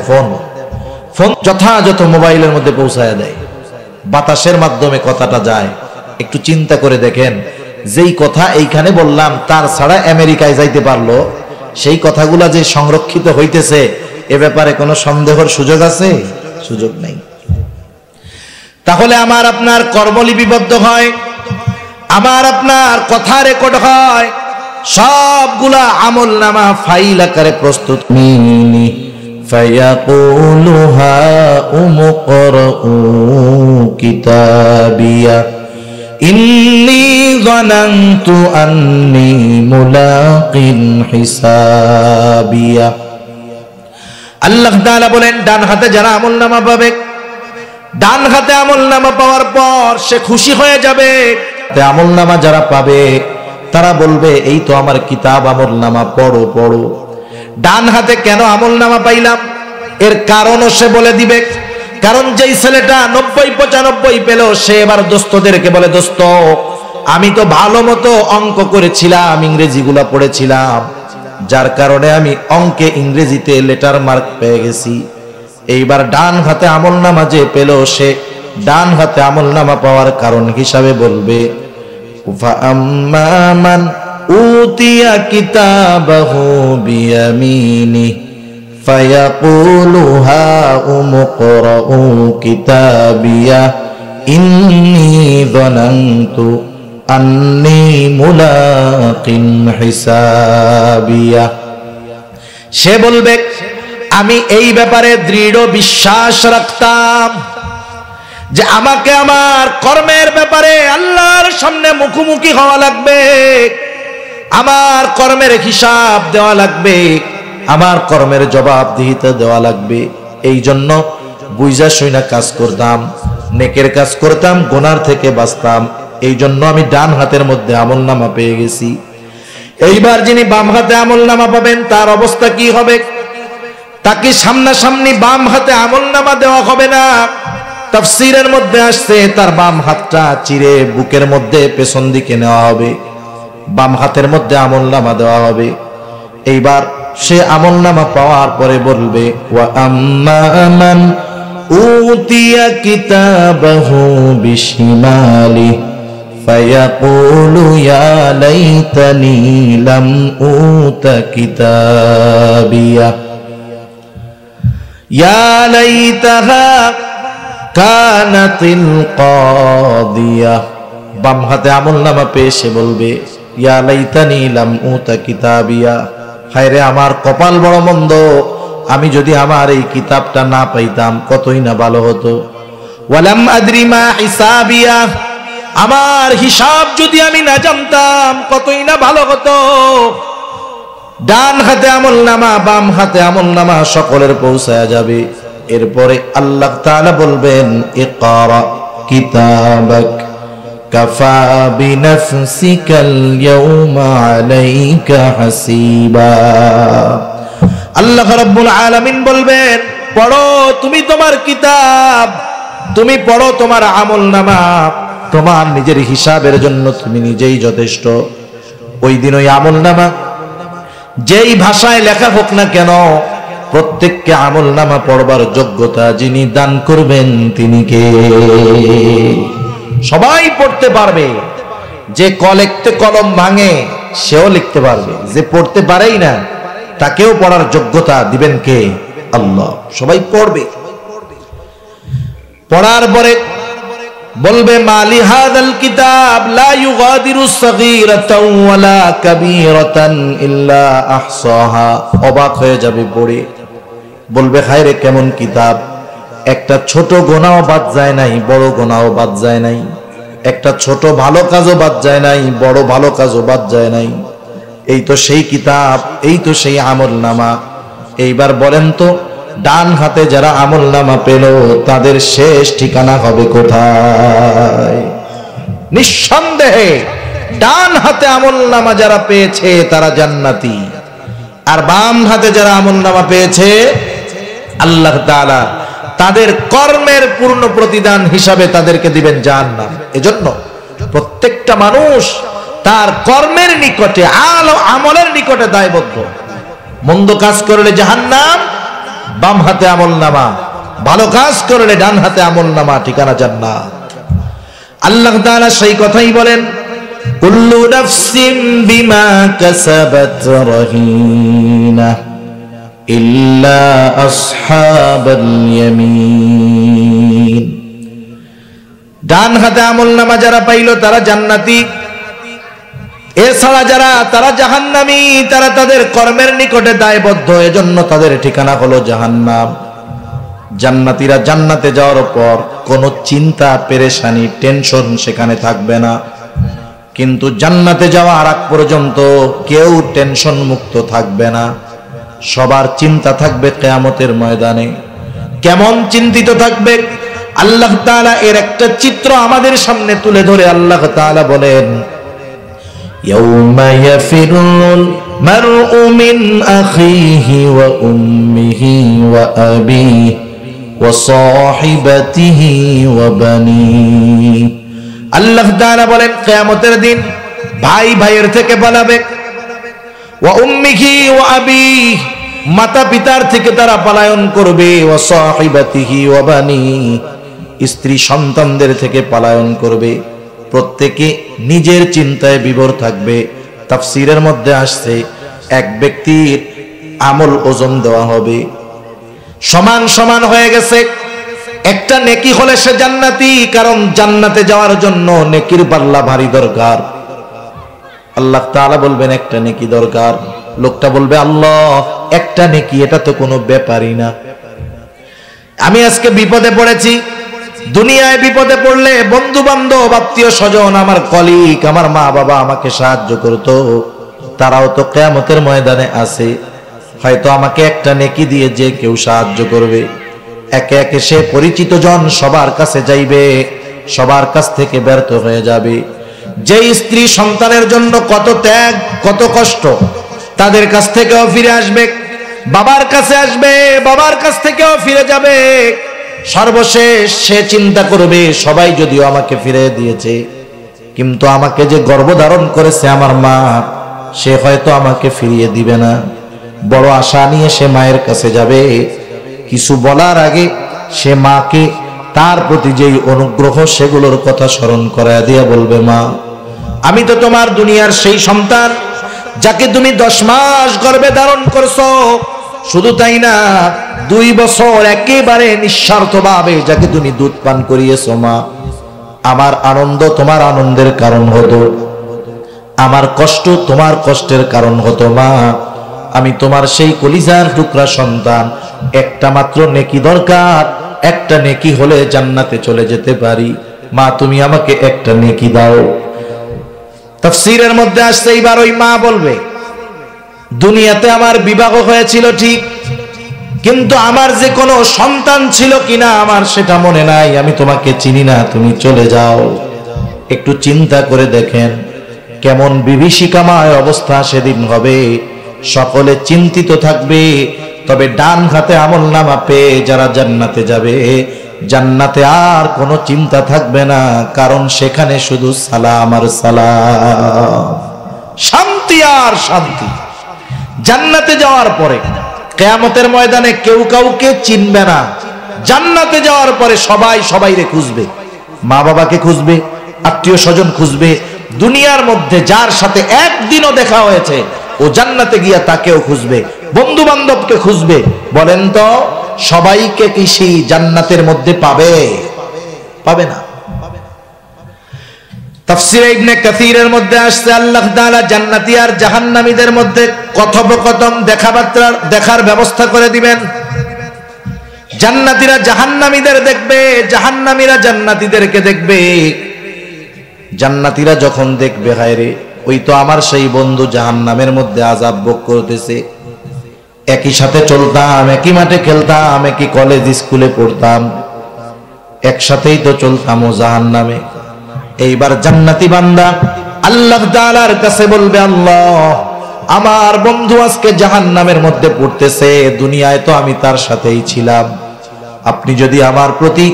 ফোন যথাযথ মোবাইলের মধ্যে পৌঁছায় দেয়, বাতাসের মাধ্যমে কথাটা যায়। একটু চিন্তা করে দেখেন, যেই কথা এইখানে বললাম তার ছাড়া আমেরিকায় যাইতে পারলো, সেই কথাগুলা যে সংরক্ষিত হইতেছে, এ ব্যাপারে কোনো সন্দেহের সুযোগ আছে? সুযোগ নাই। তাহলে আমার আপনার কর্ম লিপিবদ্ধ হয়, আমার আপনার কথা রেকর্ড হয়, সবগুলা আমল নামা ফাইল আকারে প্রস্তুত। فيقول هاؤم اقرءوا كتابيه إني ظننت أني ملاق حسابيه। আল্লাহ তাআলা বলেন, ডান হাতে যারা আমলনামা পাবে, ডান হাতে আমলনামা পাওয়ার পর সে খুশি হয়ে যাবে। আমলনামা যারা পাবে তারা বলবে, এই তো আমার কিতাব আমলনামা, পড়ো পড়ো। ডান হাতে কেন আমলনামা পাইলাম এর কারণও সে বলে দিবে। কারণ যেই ছেলেটা 90-95 পেল, সে এবার দোস্তদেরকে বলে, দোস্ত আমি তো ভালো মতো অঙ্ক করেছিলাম, ইংরেজিগুলা পড়েছিলাম, যার কারণে আমি অঙ্কে ইংরেজিতে লেটার মার্ক পেয়ে গেছি। এইবার ডান হাতে আমলনামা যে পেল, সে ডান হাতে আমলনামা পাওয়ার কারণ হিসাবে বলবে, ফাআম্মা মান উতিয়া কিতাবাহু বিয়ামিনি ফায়াকুলু হাউম ইকরাউ কিতাবিয়া ইন্নী যানানতু আন্নী মুলাকিন হিসাবিয়া। সে বলবে, আমি এই ব্যাপারে দৃঢ় বিশ্বাস রাখতাম যে আমাকে আমার কর্মের ব্যাপারে আল্লাহর সামনে মুখোমুখি হওয়া লাগবে, আমার কর্মের হিসাব দেওয়া লাগবে, আমার কর্মের জবাবদিহিতা দেওয়া লাগবে। এই জন্য বুঝা শুইনা কাজ করতাম, নেকের কাজ করতাম, গুনার থেকে বাঁচতাম। এই জন্য আমি ডান হাতের মধ্যে আমলনামা পেয়ে গেছি। এইবার যিনি বাম হাতে আমলনামা পাবেন, তার অবস্থা কি হবে? তাকে সামনাসামনি বাম হাতে আমলনামা দেওয়া হবে না। তাফসীরের মধ্যে আসছে, তার বাম হাতটা চিরে বুকের মধ্যে পেছন দিকে নেওয়া হবে, বাম হাতের মধ্যে আমলনামা দেওয়া হবে। এইবার সে আমলনামা পাওয়ার পরে বলবে, ওয়া আম্মা মান উতিয়া কিতাবাহু বিশিমালি ফায়াকুলু ইয়া লাইতানি লাম উতা কিতাবিয়া ইয়া লাইতাহা কানাতিল কাদিয়া। বাম হাতে আমলনামা পেয়ে সে বলবে, ইয়া লাইতানি লাম উতা কিতাবিয়া, হায় রে আমার কপাল বড় মন্দ, আমি যদি আমার এই কিতাবটা না পাইতাম কতই না ভালো হতো। ওয়ালাম আদরি মা হিসাবিয়া, আমার হিসাব যদি আমি না জানতাম কতই না ভালো হতো। ডান হাতে আমলনামা, বাম হাতে আমলনামা সকলের পৌঁছায়া যাবে। এরপরে আল্লাহ তাআলা বলবেন, ইকরা কিতাবাক কাফা বিনাফসিকাল ইয়াউমা আলাইকা হাসিবা। আল্লাহ রাব্বুল আলামিন বলবেন, পড়ো তুমি তোমার কিতাব, তুমি পড়ো তোমার আমলনামা, তোমার নিজের হিসাবের জন্য তুমি নিজেই যথেষ্ট। ওই দিন ওই আমলনামা যেই ভাষায় লেখা হোক না কেন, প্রত্যেককে আমলনামা পড়বার যোগ্যতা যিনি দান করবেন তিনি কে? সবাই পড়তে পারবে। যে কলেক্টে কলম ভাঙে সেও লিখতে পারবে, যে পড়তে পারেই না তাকেও পড়ার যোগ্যতা দিবেন কে? আল্লাহ। সবাই পড়বে। পড়ার পরে বলবে, মালি হাদাল কিতাব লা ইউগাদিরু সাগীরাতাও ওয়ালা কাবীরাতান ইল্লা আহসাহা। অবাক হয়ে যাবে পড়ে, বলবে, হায় রে কেমন কিতাব, একটা ছোট গুনাহও বাদ যায় নাই, বড় গুনাহও বাদ যায় নাই, একটা ছোট ভালো কাজও বাদ যায় নাই, বড় ভালো কাজও বাদ যায় নাই। এই তো সেই কিতাব, এই তো সেই আমলনামা। এইবার বলেন তো, ডান হাতে যারা আমলনামা পেল তাদের শেষ ঠিকানা হবে কোথায়? নিঃসন্দেহে ডান হাতে আমলনামা যারা পেয়েছে তারা জান্নাতি, আর বাম হাতে যারা আমলনামা পেয়েছে আল্লাহ তাআলা তাদের কর্মের পূর্ণ প্রতিদান হিসাবে তাদেরকে দিবেন জাহান্নাম। এজন্য প্রত্যেকটা মানুষ তার কর্মের নিকটে, আমলের নিকটে দায়বদ্ধ। মন্দ কাজ করলে জাহান্নাম, বাম হাতে আমলনামা, ভালো কাজ করলে ডান হাতে আমলনামা, ঠিকানা জান্নাত। আল্লাহ তাআলা সেই কথাই বলেন, কুল্লু নাফসিন বিমা কাসাবাত রহিনা ইল্লা আসহাবাল ইয়ামিন। ডান হাতে আমলনামা যারা পাইল তারা জান্নাতি, এছাড়া যারা তারা জাহান্নামী, তারা তাদের কর্মের নিকটে দায়বদ্ধ, এজন্য তাদের ঠিকানা হলো জাহান্নাম। জান্নাতীরা জান্নাতে যাওয়ার পর কোনো চিন্তা, পেরেশানি, টেনশন সেখানে থাকবে না। কিন্তু জান্নাতে যাওয়ার আগ পর্যন্ত কেউ টেনশন মুক্ত থাকবে না। সবার চিন্তা থাকবে কিয়ামতের ময়দানে। কেমন চিন্তিত থাকবে? আল্লাহ তাআলা এর একটা চিত্র আমাদের সামনে তুলে ধরে আল্লাহ তাআলা বলেন, ইয়াউমা ইয়াফিরুল মারউ মিন আখিহি ওয়া উম্মিহি ওয়া আবিহি ওয়া সাহিবাতিহি ওয়া বানিহি। আল্লাহ তাআলা বলেন কিয়ামতের দিন ভাই ভাইয়ের থেকে পালাবে, ওয়া উম্মিহি ওয়া আবিহি, মাতা পিতার থেকে তারা পলায়ন করবে, ওয়া সাহিবাতিহি ওয়া বানিহি, স্ত্রী সন্তানদের থেকে পলায়ন করবে। প্রত্যেকে নিজের চিন্তায় বিভোর থাকবে। তাফসীরের মধ্যে আসছে এক ব্যক্তির আমল ওজন দেওয়া হবে, সমান সমান হয়ে গেছে। একটা নেকি হলে সে জান্নাতি, কারণ জান্নাতে যাওয়ার জন্য নেকির পাল্লা ভারী দরকার। আল্লাহ তাআলা বলবেন একটা নেকি দরকার। লোকটা বলবে, আল্লাহ একটা নেকি, এটা তো কোনো ব্যাপারই না। আমি আজকে বিপদে পড়েছি। দুনিয়ায় বিপদে পড়লে বন্ধু বান্ধব, আত্মীয় স্বজন, আমার কলিগ, আমার মা বাবা আমাকে সাহায্য করতো। তারাও তো কিয়ামতের ময়দানে আছে। হয়তো আমাকে একটা নেকি দিয়ে যে কেউ সাহায্য করবে। একে একে সে পরিচিত জন সবার কাছে যাইবে, সবার কাছ থেকে ব্যর্থ হয়ে যাবে। যে স্ত্রী সন্তানের জন্য কত ত্যাগ, কত কষ্ট, তাদের কাছ থেকেও ফিরে আসবে। বাবার কাছে আসবে, বাবার কাছ থেকেও ফিরে যাবে। সর্বশেষ সে চিন্তা করবে, সবাই যদিও আমাকে ফিরে দিয়েছে, কিন্তু আমাকে যে গর্ভধারণ করেছে আমার মা, সে হয়তো আমাকে ফিরিয়ে দিবে না। বড় আশা নিয়ে সে মায়ের কাছে যাবে। কিছু বলার আগে সে মাকে তার প্রতি যেই অনুগ্রহ, সেগুলোর কথা স্মরণ করায় দিয়ে বলবে, মা আমি তো তোমার দুনিয়ার সেই সন্তান যাকে তুমি 10 মাস গর্ভে ধারণ করছো। শুধু তাই না, 2 বছর একেবারে নিঃস্বার্থভাবে যাকে তুমি দুধ পান করিয়েছো। মা, আমার আনন্দ তোমার আনন্দের কারণ হতো, আমার কষ্ট তোমার কষ্টের কারণ হতো। মা, আমি তোমার সেই কলিজার টুকরা সন্তান। একটা মাত্র নেকি দরকার, একটা নেকি হলে জান্নাতে চলে যেতে পারি। মা, তুমি আমাকে একটা নেকি দাও। তাফসীরের মধ্যে আসছে এইবার ওই মা বলবে, দুনিয়াতে আমার বিবাহ হয়েছিল ঠিক, কিন্তু আমার যে কোনো সন্তান ছিল কিনা আমার সেটা মনে নাই। আমি তোমাকে চিনি না, তুমি চলে যাও। একটু চিন্তা করে দেখেন কেমন বিভীষিকাময় অবস্থা সেদিন হবে। সকলে চিন্তিত থাকবে। তবে ডান হাতে আমলনামা পেয়ে যারা জান্নাতে যাবে, জান্নাতে আর কোনো চিন্তা থাকবে না, কারণ সেখানে শুধু সালাম আর সালাম, শান্তি আর শান্তি। জান্নাতে যাওয়ার পরে কিয়ামতের ময়দানে কেউ কাউকে চিনবে না। জান্নাতে যাওয়ার পরে সবাই সবাইরে খুঁজবে, মা বাবাকে খুঁজবে, আত্মীয় স্বজন খুঁজবে। দুনিয়ার মধ্যে যার সাথে একদিনও দেখা হয়েছে, ও জান্নাতে গিয়া তাকেও খুঁজবে, বন্ধু বান্ধবকে খুঁজবে। বলেন তো, সবাইকে কি সেই জান্নাতের মধ্যে পাবে? পাবে না। তাফসীরে ইবনে কাসীরের মধ্যে আসছে আল্লাহ তাআলা জান্নাতি আর জাহান্নামীদের মধ্যে কথোপকথন, দেখার ব্যবস্থা করে দিবেন। জান্নাতীরা জাহান্নামীদের দেখবে, জাহান্নামীরা জান্নাতীদেরকে দেখবে। জান্নাতীরা যখন দেখবে, হায় রে, ওই তো আমার সেই বন্ধু জাহান্নামের মধ্যে আযাব ভোগ করতেছে। একই সাথে চলতাম, একই মাঠে খেলতাম, একই কলেজ স্কুলে পড়তাম, একসাথেই তো চলতাম ও জাহান্নামে। এইবার জান্নাতি বান্দা আল্লাহ তাআলার কাছে বলবে, আল্লাহ আমার বন্ধু আজকে জাহান্নামের মধ্যে পড়তেছে, দুনিয়ায় তো আমি তার সাথেই ছিলাম। আপনি যদি আমার প্রতি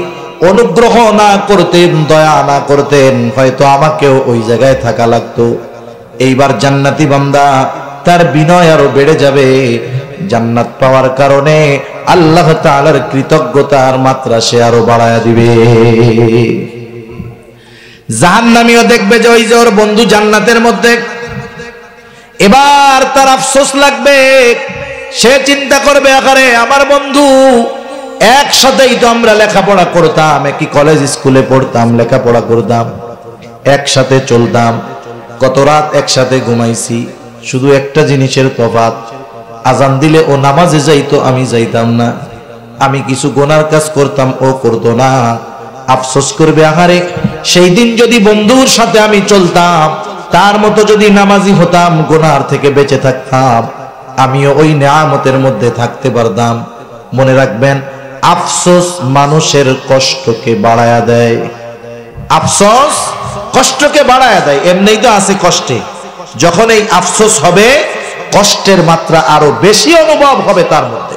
অনুগ্রহ না করতেন, দয়া না করতেন, হয়তো আমাকেও ওই জায়গায় থাকা লাগতো। এইবার জান্নাতি বান্দা তার বিনয় আরো বেড়ে যাবে। জান্নাত পাওয়ার কারণে আল্লাহ তাআলার কৃতজ্ঞতার মাত্রা সে আরো বাড়ায়া দিবে। জাহান্নামীও দেখবে যে ওই যে ওর বন্ধু জান্নাতের মধ্যে। এবার তার আফসোস লাগবে। সে চিন্তা করবে, আরে আমার বন্ধু, একসাথেই তো আমরা লেখাপড়া করতাম, একই কলেজ স্কুলে পড়তাম, লেখাপড়া করতাম, একসাথে চলতাম, কত রাত একসাথে ঘুমাইছি, শুধু একটা জিনিসের তফাৎ, আজান দিলে ও নামাজে যাইতো, আমি যাইতাম না। আমি কিছু গুনার কাজ করতাম, ও করতো না। আফসোস করবে, আহারে সেই দিন যদি বন্ধুর সাথে আমি চলতাম, তার মতো যদি নামাজি হতাম, গুনার থেকে বেঁচে থাকতাম, আমিও ওই নেয়ামতের মধ্যে থাকতে পারতাম। মনে রাখবেন, আফসোস মানুষের কষ্টকে বাড়ায়া দেয়। আফসোস কষ্টকে বাড়ায়া দেয়। এমনিই তো আছে কষ্টে, যখন এই আফসোস হবে, কষ্টের মাত্রা আরো বেশি অনুভব হবে তার মধ্যে।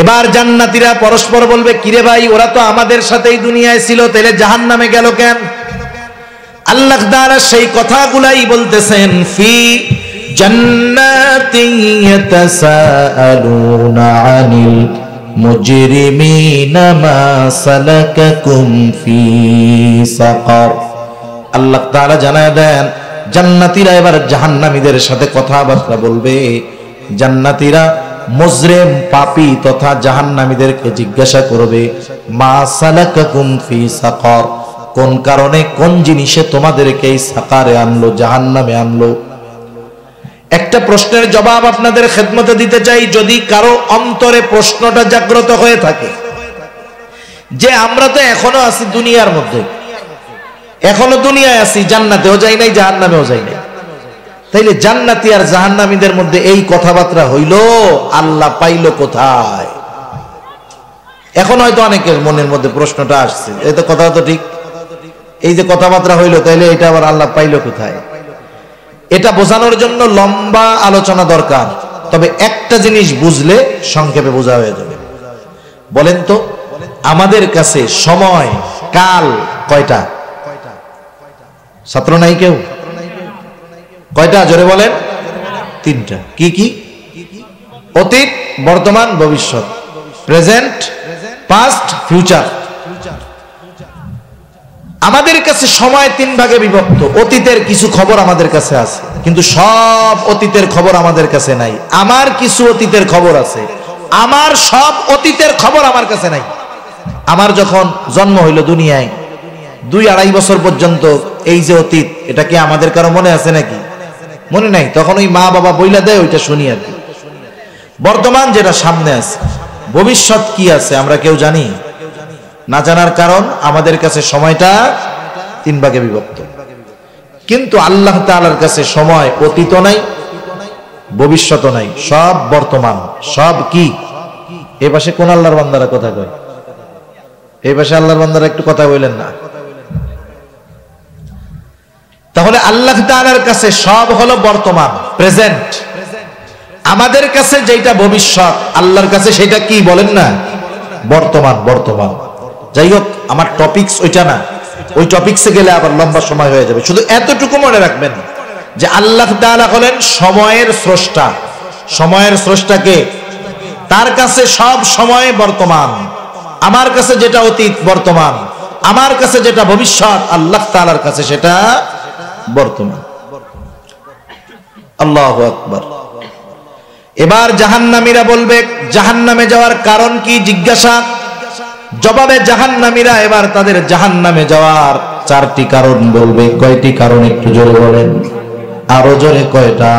এবার জান্নাতীরা পরস্পর বলবে, কিরে ভাই, ওরা তো আমাদের সাথেই দুনিয়ায় ছিল, তাহলে জাহান্নামে গেল কেন? আল্লাহ তাআলা সেই কথাগুলাই বলতেছেন, ফি জান্নাতিন ইয়াতাসাআলুনা আনিল মুজরিমিনা মা সালাকাকুম ফি সাকার। আল্লাহ তাআলা জানায় দেন, জান্নাতীরা এবার জাহান্নামীদের সাথে কথাবার্তা বলবে। জান্নাতীরা মুজরিম পাপী তথা জাহান্নামীদেরকে জিজ্ঞাসা করবে, মা সালাকাকুম ফি সাকার, কোন কারণে, কোন জিনিসে তোমাদেরকে এই সাকারে আনলো, জাহান্নামে আনলো? একটা প্রশ্নের জবাব আপনাদের খেদমতে দিতে চাই, যদি কারো অন্তরে প্রশ্নটা জাগ্রত হয়ে থাকে যে আমরা তো এখনো আছি দুনিয়ার মধ্যে, এখনো দুনিয়ায় আছি, জান্নাতেও যাই নাই, জাহান্নামেও যাই নাই, তাইলে জান্নাতি আর জাহান্নামীদের মধ্যে এই কথাবার্তা হইল, আল্লাহ পাইল কোথায়? এখন হয়তো অনেকের মনের মধ্যে প্রশ্নটা আসছে, এই তো কথা তো ঠিক, এই যে কথাবার্তা হইল, তাইলে এটা আবার আল্লাহ পাইল কোথায়? এটা বোঝানোর জন্য লম্বা আলোচনা দরকার, তবে একটা জিনিস বুঝলে সংক্ষেপে বোঝা হয়ে যাবে। বলেন তো, আমাদের কাছে সময় কাল কয়টা? ছাত্র নাই কেউ? কয়টা জোরে বলেন? তিনটা। কি কি? অতীত, বর্তমান, ভবিষ্যৎ, প্রেজেন্ট, পাস্ট, ফিউচার। আমাদের কাছে সময় তিন ভাগে বিভক্ত। অতীতের কিছু খবর আমাদের কাছে আছে, কিন্তু সব অতীতের খবর আমাদের কাছে নাই। আমার কিছু অতীতের খবর আছে, আমার সব অতীতের খবর আমার কাছে নাই। আমার যখন জন্ম হইল দুনিয়ায়, 2-2.5 বছর পর্যন্ত এই যে অতীত, এটা কি আমাদের কারো মনে আছে নাকি? মনে নাই। তখন ওই মা বাবা বইলা দেয়, ওইটা শুনি আর কি। বর্তমান যেটা সামনে আছে, ভবিষ্যৎ কি আছে আমরা কেউ জানি না। জানার কারণ, আমাদের কাছে সময়টা 3 ভাগে বিভক্ত। কিন্তু আল্লাহ তাআলার কাছে সময় অতীত নাই, ভবিষ্যৎ নাই, সব বর্তমান। সব কি? এই পাশে কোন আল্লাহর বান্দারা কথা কয়? এই পাশে আল্লাহর বান্দারা একটু কথা বলেন না। তাহলে আল্লাহ তাআলার কাছে সব হলো বর্তমান, প্রেজেন্ট। আমাদের কাছে যেটা ভবিষ্যৎ, আল্লাহর কাছে সেটা কি বলেন না? বর্তমান। বর্তমান। যাই হোক, আমার টপিকস ওইটা না, ওই টপিকসে গেলে আবার লম্বা সময় হয়ে যাবে। শুধু এতটুকু মনে রাখবেন যে আল্লাহ তাআলা হলেন সময়ের স্রষ্টা। সময়ের স্রষ্টাকে, তার কাছে সব সময় বর্তমান। আমার কাছে যেটা অতীত, বর্তমান। আমার কাছে যেটা ভবিষ্যৎ, আল্লাহ তাআলার কাছে সেটা বর্তমান। আল্লাহু আকবার। এবার জাহান্নামীরা বলবে, জাহান্নামে যাওয়ার কারণ কি? জিজ্ঞাসা। জবাবে জাহান্নামীরা এবার তাদের জাহান্নামে যাওয়ার 4টি কারণ বলবে। কয়টি কারণ একটু জোরে বলেন? আরো জোরে কয়টা?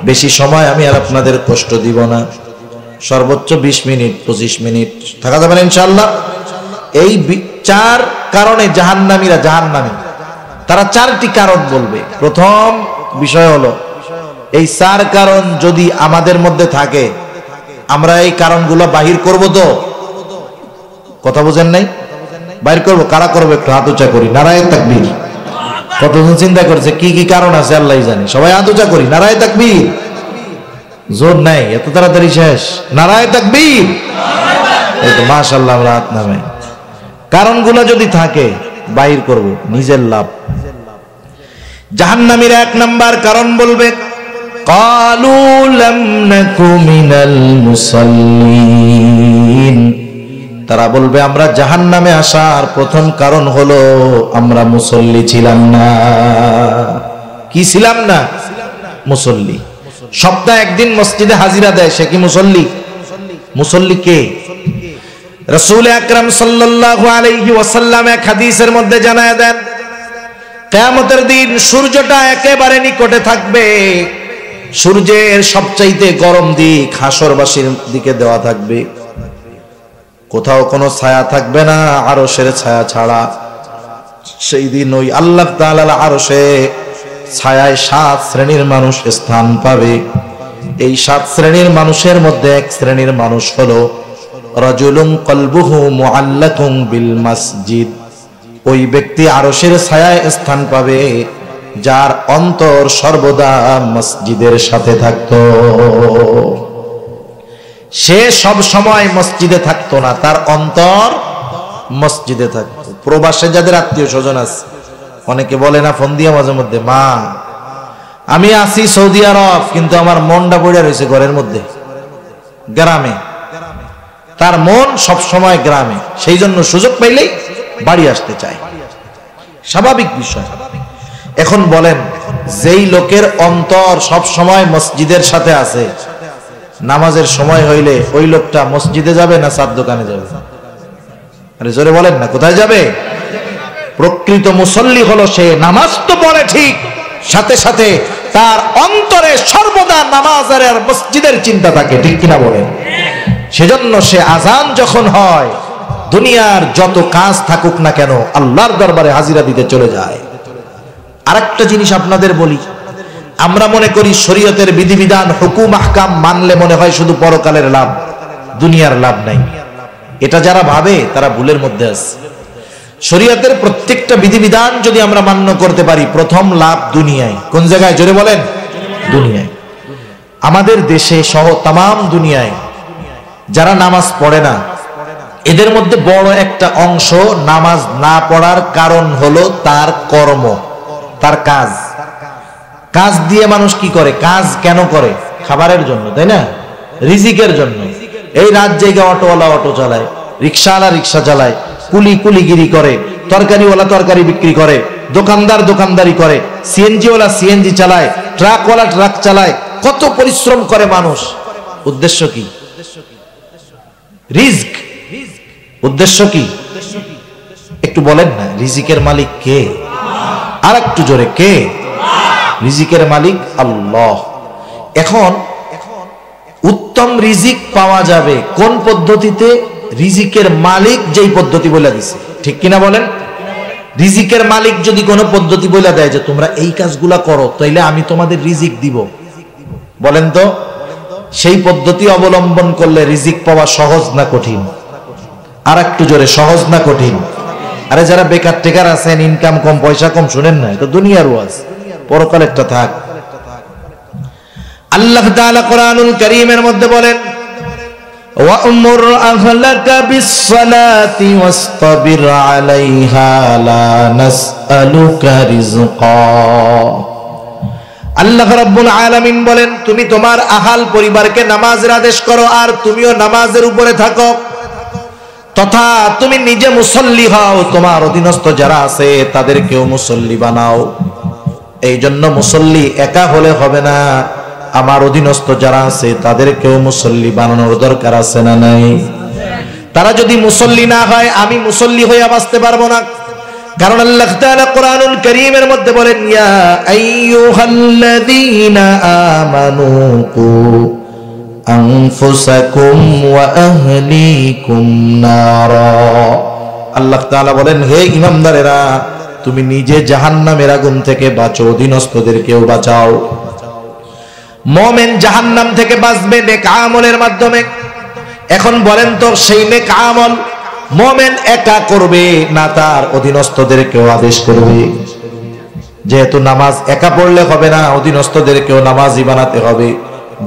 বেশি সময় আমি আর আপনাদের কষ্ট দিব না, সর্বোচ্চ 20 মিনিট 25 মিনিট থাকা যাবে না ইনশাআল্লাহ। এই 4 কারণে জাহান্নামীরা জাহান্নামী, তারা 4টি কারণ বলবে। প্রথম বিষয় হলো, এই 4 কারণ যদি আমাদের মধ্যে থাকে, আমরা এই কারণগুলো বাহির করব তো? কথা বুঝেন নাই? বাইর করব। কারা করবে? একটু হাত উঁচা করি, নারায়ে তাকবীর। কতজন চিন্তা করছে কি কি কারণ আছে আল্লাহই জানে। সবাই হাত উঁচা করি, নারায়ে তাকবীর। জোর নাই, এত তাড়াতাড়ি শেষ। নারায়ে তাকবীর। এই তো মাশাআল্লাহ, আমরা হাত নামাই। কারণগুলো যদি থাকে বাইর করব, নিজের লাভ। জাহান্নামীরা 1 নাম্বার কারণ বলবে, ক্বালু লাম নাকু মিনাল মুসাল্লিন। তারা বলবে, আমরা জাহান্নামে আসার প্রথম কারণ হলো আমরা মুসল্লি ছিলাম না। কি ছিলাম না? মুসল্লি। সপ্তাহে 1 দিন মসজিদে হাজিরা দেয়, সে কি মুসল্লি? মুসল্লি কে? রাসূল আকরাম সাল্লাল্লাহু আলাইহি ওয়াসাল্লাম এক হাদিসের মধ্যে জানায় দেন, কিয়ামতের দিন সূর্যটা একেবারে নিকটে থাকবে, সূর্যের সবচাইতে গরম দিক হাসরবাসীর দিকে দেওয়া থাকবে, কোথাও কোনো ছায়া থাকবে না আরশের ছায়া ছাড়া। সেই দিন ওই আল্লাহ তাআলার আরশে ছায়ায় 7 শ্রেণীর মানুষ স্থান পাবে। এই 7 শ্রেণীর মানুষের মধ্যে এক শ্রেণীর মানুষ হলো রাজুলুন কলবুহু মুআল্লাকুন বিল মসজিদ। ওই ব্যক্তি আরশের ছায়ায় স্থান পাবে যার অন্তর সর্বদা মসজিদের সাথে থাকতো। সে সব সময় মসজিদে থাকতো না, তার অন্তর মসজিদে থাকতো। প্রবাসে যাদের আত্মীয় স্বজন আছে, অনেকে বলে না ফোন দিয়ে মাঝে মধ্যে, মা আমি আছি সৌদি আরব কিন্তু আমার মনটা পড়ে রয়েছে ঘরের মধ্যে, গ্রামে। তার মন সব সময় গ্রামে, সেই জন্য সুযোগ পাইলেই বাড়ি আসতে চায়, স্বাভাবিক বিষয়। এখন বলেন, যেই লোকের অন্তর সব সময় মসজিদের সাথে আছে, নামাজের সময় হইলে ওই লোকটা মসজিদে যাবে না চার দোকানে যাবে? আরে জোরে বলেন না, কোথায় যাবে? প্রকৃত মুসল্লি হলো সে, নামাজ তো পড়ে ঠিক, সাথে সাথে তার অন্তরে সর্বদা নামাজের আর মসজিদের চিন্তা থাকে, ঠিক কিনা বলেন? সেজন্য সে আজান যখন হয়, দুনিয়ার যত কাজ থাকুক না কেন আল্লাহর দরবারে হাজিরা দিতে চলে যায়। আরেকটা জিনিস আপনাদের বলি, আমরা মনে করি শরীয়তের বিধিবিধান হুকুম আহকাম মানলে মনে হয় শুধু পরকালের লাভ, দুনিয়ার লাভ নাই। এটা যারা ভাবে তারা ভুলের মধ্যে আছে। শরীয়তের প্রত্যেকটা বিধিবিধান যদি আমরা মান্য করতে পারি, প্রথম লাভ দুনিয়ায়। কোন জায়গায়? জোরে বলেন। দুনিয়ায়। আমাদের দেশে সহ তাম দুনিয়ায় যারা নামাজ পড়ে না, এদের মধ্যে বড় একটা অংশ নামাজ না পড়ার কারণ হলো তার কর্ম, তার কাজ। কাজ দিয়ে মানুষ কি করে? কাজ কেন করে? খাবারের জন্য, তাই না? রিজিকের জন্য। এই রাত জায়গা অটোওয়ালা অটো চালায়, রিক্সাওয়ালা রিক্সা চালায়, কুলি কুলিগিরি করে, তরকারিওয়ালা তরকারি বিক্রি করে, দোকানদার দোকানদারি করে, সিএনজিওয়ালা সিএনজি চালায়, ট্রাকওয়ালা ট্রাক চালায়, কত পরিশ্রম করে মানুষ। উদ্দেশ্য কি? রিজক। উদ্দেশ্য কি? একটু বলেন না, রিজিকের মালিক কে? আর একটু জোরে, কে? রিজিকের মালিক আল্লাহ। এখন উত্তম রিজিক পাওয়া যাবে কোন পদ্ধতিতে? রিজিকের মালিক যেই পদ্ধতি বলে দিছে, ঠিক কিনা বলেন? রিজিকের মালিক যদি কোনো পদ্ধতি বলে দেয় যে তোমরা এই কাজগুলা করো, তাইলে আমি তোমাদের রিজিক দিব, বলেন তো সেই পদ্ধতি অবলম্বন করলে রিজিক পাওয়া সহজ না কঠিন? আর একটু জোরে, সহজ না কঠিন? আরে যারা বেকার টেকার আছেন, ইনকাম কম, পয়সা কম, শুনেন না, এটা দুনিয়ার ওয়াজ, পরকালেরটা থাক। আল্লাহ তাআলা কোরআনুল কারীমের মধ্যে বলেন, ওয়া'মুর আহলাকা বিস-সালাতি ওয়াসতাবির আলাইহা লা নাসআলুকা রিজকা। আল্লাহ রাব্বুল আলামিন বলেন, তুমি তোমার আহাল পরিবারকে নামাজের আদেশ করো আর তুমিও নামাজের উপরে থাকো, তথা তুমি নিজে মুসল্লি হও, তোমার অধীনস্থ যারা আছে তাদেরকেও মুসল্লি বানাও। এই জন্য মুসল্লি একা হলে হবে না, আমার অধীনস্থ যারা আছে তাদেরকেও মুসল্লি বানানোর দরকার আছে না নাই? তারা যদি মুসল্লি না হয়, আমি মুসল্লি হয়ে বাঁচতে পারবো না। কারণ আল্লাহ তাআলা কোরআনুল কারীমের মধ্যে বলেন, ইয়া আইয়ুহাল্লাযীনা আমানু কু আনফুসাকুম ওয়া আহলিকুম নারা। আল্লাহ তাআলা বলেন, হে ঈমানদারেরা, তুমি নিজে জাহান্নামের আগুন থেকে বাঁচো, অধীনস্থদেরকেও বাঁচাও। মুমিন জাহান্নাম থেকে বাঁচবে নেক আমলের মাধ্যমে। এখন বলেন তো, সেই নেক আমল মুমিন একা করবে না তার অধীনস্থদেরকেও আদেশ করবে? যেহেতু নামাজ একা পড়লে হবে না, অধীনস্থদেরকেও নামাজি বানাতে হবে।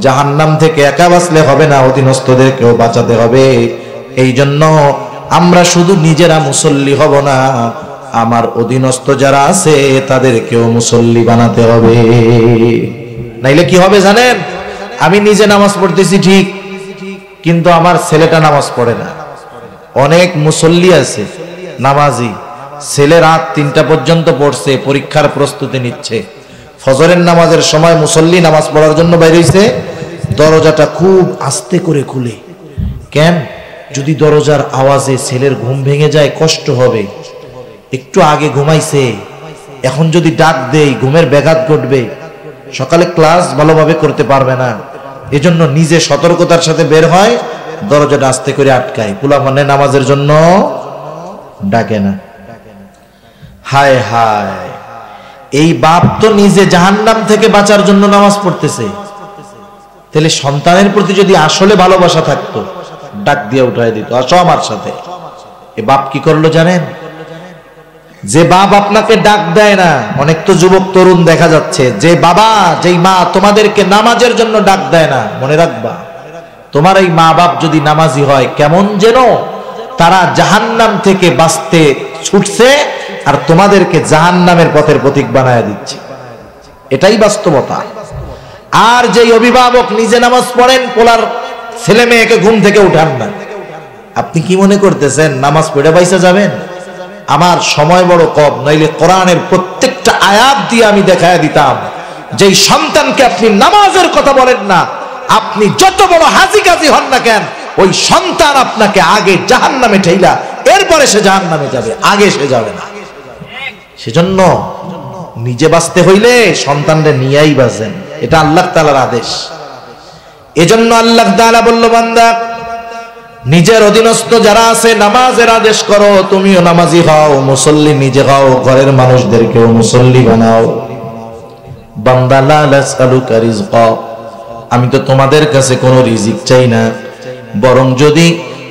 জাহান্নাম থেকে একা বাঁচলে হবে না, অধীনস্থদেরকেও বাঁচাতে হবে। এই জন্য আমরা শুধু নিজেরা মুসল্লি হব না, আমার অধীনস্থ যারা আছে তাদেরকেও মুসল্লি বানাতে হবে। নাইলে কি হবে জানেন? আমি নিজে নামাজ পড়তেছি ঠিক, কিন্তু আমার ছেলেটা নামাজ পড়ে না। অনেক মুসল্লি আছে নামাজি, ছেলে রাত 3টা পর্যন্ত পড়ছে, পরীক্ষার প্রস্তুতি নিচ্ছে। ফজরের নামাজের সময় মুসল্লি নামাজ পড়ার জন্য বাইরে হইছে, দরজাটা খুব আস্তে করে খুলে। কেন? যদি দরজার আওয়াজে ছেলের ঘুম ভেঙে যায় কষ্ট হবে। একটু আগে ঘুমাইছে, এখন যদি ডাক দেই ঘুমের ব্যাঘাত ঘটবে, সকালে ক্লাস ভালোভাবে করতে পারবে না। এজন্য নিজে সতর্কতার সাথে বের হয়, দরজাটা আস্তে করে আটকায়, পোলাপানে নামাজের জন্য ডাকে না। হায় হায়, এই বাপ তো নিজে জাহান্নাম থেকে বাঁচার জন্য নামাজ পড়তেছে। তাহলে সন্তানের প্রতি যদি আসলে ভালোবাসা থাকতো, ডাক দিয়ে উঠাই দিত, আসো আমার সাথে। এ বাপ কি করলো জানেন? যে বাপ আপনাকে ডাক দেয় না, অনেক তো যুবক তরুণ দেখা যাচ্ছে, যে বাবা যেই মা তোমাদেরকে নামাজের জন্য ডাক দেয় না, মনে রাখবা তোমার এই মা বাপ যদি নামাজি হয়, কেমন যেন তারা জাহান্নাম থেকে বাঁচতে ছুটছে আর তোমাদেরকে জাহান্নামের পথের প্রতীক বানায় দিচ্ছে। এটাই বাস্তবতা। আর যেই অভিভাবক নিজে নামাজ পড়েন, পোলার ছেলে মেয়েকে ঘুম থেকে উঠান না, আপনি কি মনে করতেছেন নামাজ পড়ে পয়সা যাবেন? আমার সময় বড় কম, নইলে কোরআনের প্রত্যেকটা আয়াত দিয়ে আমি দেখায় দিতাম, যেই সন্তানকে আপনি নামাজের কথা বলেন না, আপনি যত বড় হাজি গাজি হন না কেন, ওই সন্তান আপনাকে আগে জাহান্নামে ঠেইলা এরপরে সে জাহান্নামে যাবে, আগে সে যাবে না। সেজন্য নিজে বাঁচতে হইলে সন্তানরে নিয়েই বাঁচেন, এটা আল্লাহ তাআলার আদেশ। এজন্য আল্লাহ তাআলা বলল, বান্দা নিজের অধীনস্থ যারা আছে নামাজের আদেশ করো, তুমিও নামাজি হও, মুসল্লি নিজে হও, ঘরের মানুষদেরকেও মুসল্লি বানাও। বান্দা লা নাসআলুকা রিজকা, আমি তো তোমাদের কাছে কোনো রিজিক চাই না, বরং যদি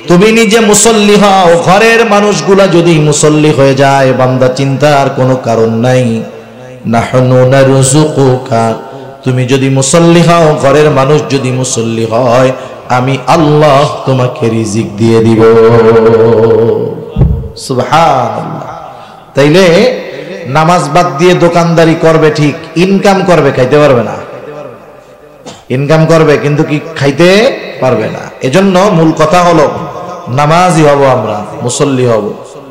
তুমি নিজে মুসল্লি হও, ঘরের মানুষগুলা যদি মুসল্লি হয়ে যায়, বান্দা চিন্তার কোনো কারণ নাই। নাহনু নারযুকুকা, তুমি যদি মুসল্লি হও, ঘরের মানুষ যদি মুসল্লি হয়, আমি আল্লাহ তোমাকে রিজিক দিয়ে দিব। সুবহানাল্লাহ। তাইলে নামাজ বাদ দিয়ে দোকানদারি করবে ঠিক, ইনকাম করবে, খাইতে পারবে না। ইনকাম করবে কিন্তু কি খাইতে পারবে না। এজন্য মূল কথা হলো নামাজি হব, আমরা মুসল্লি হব।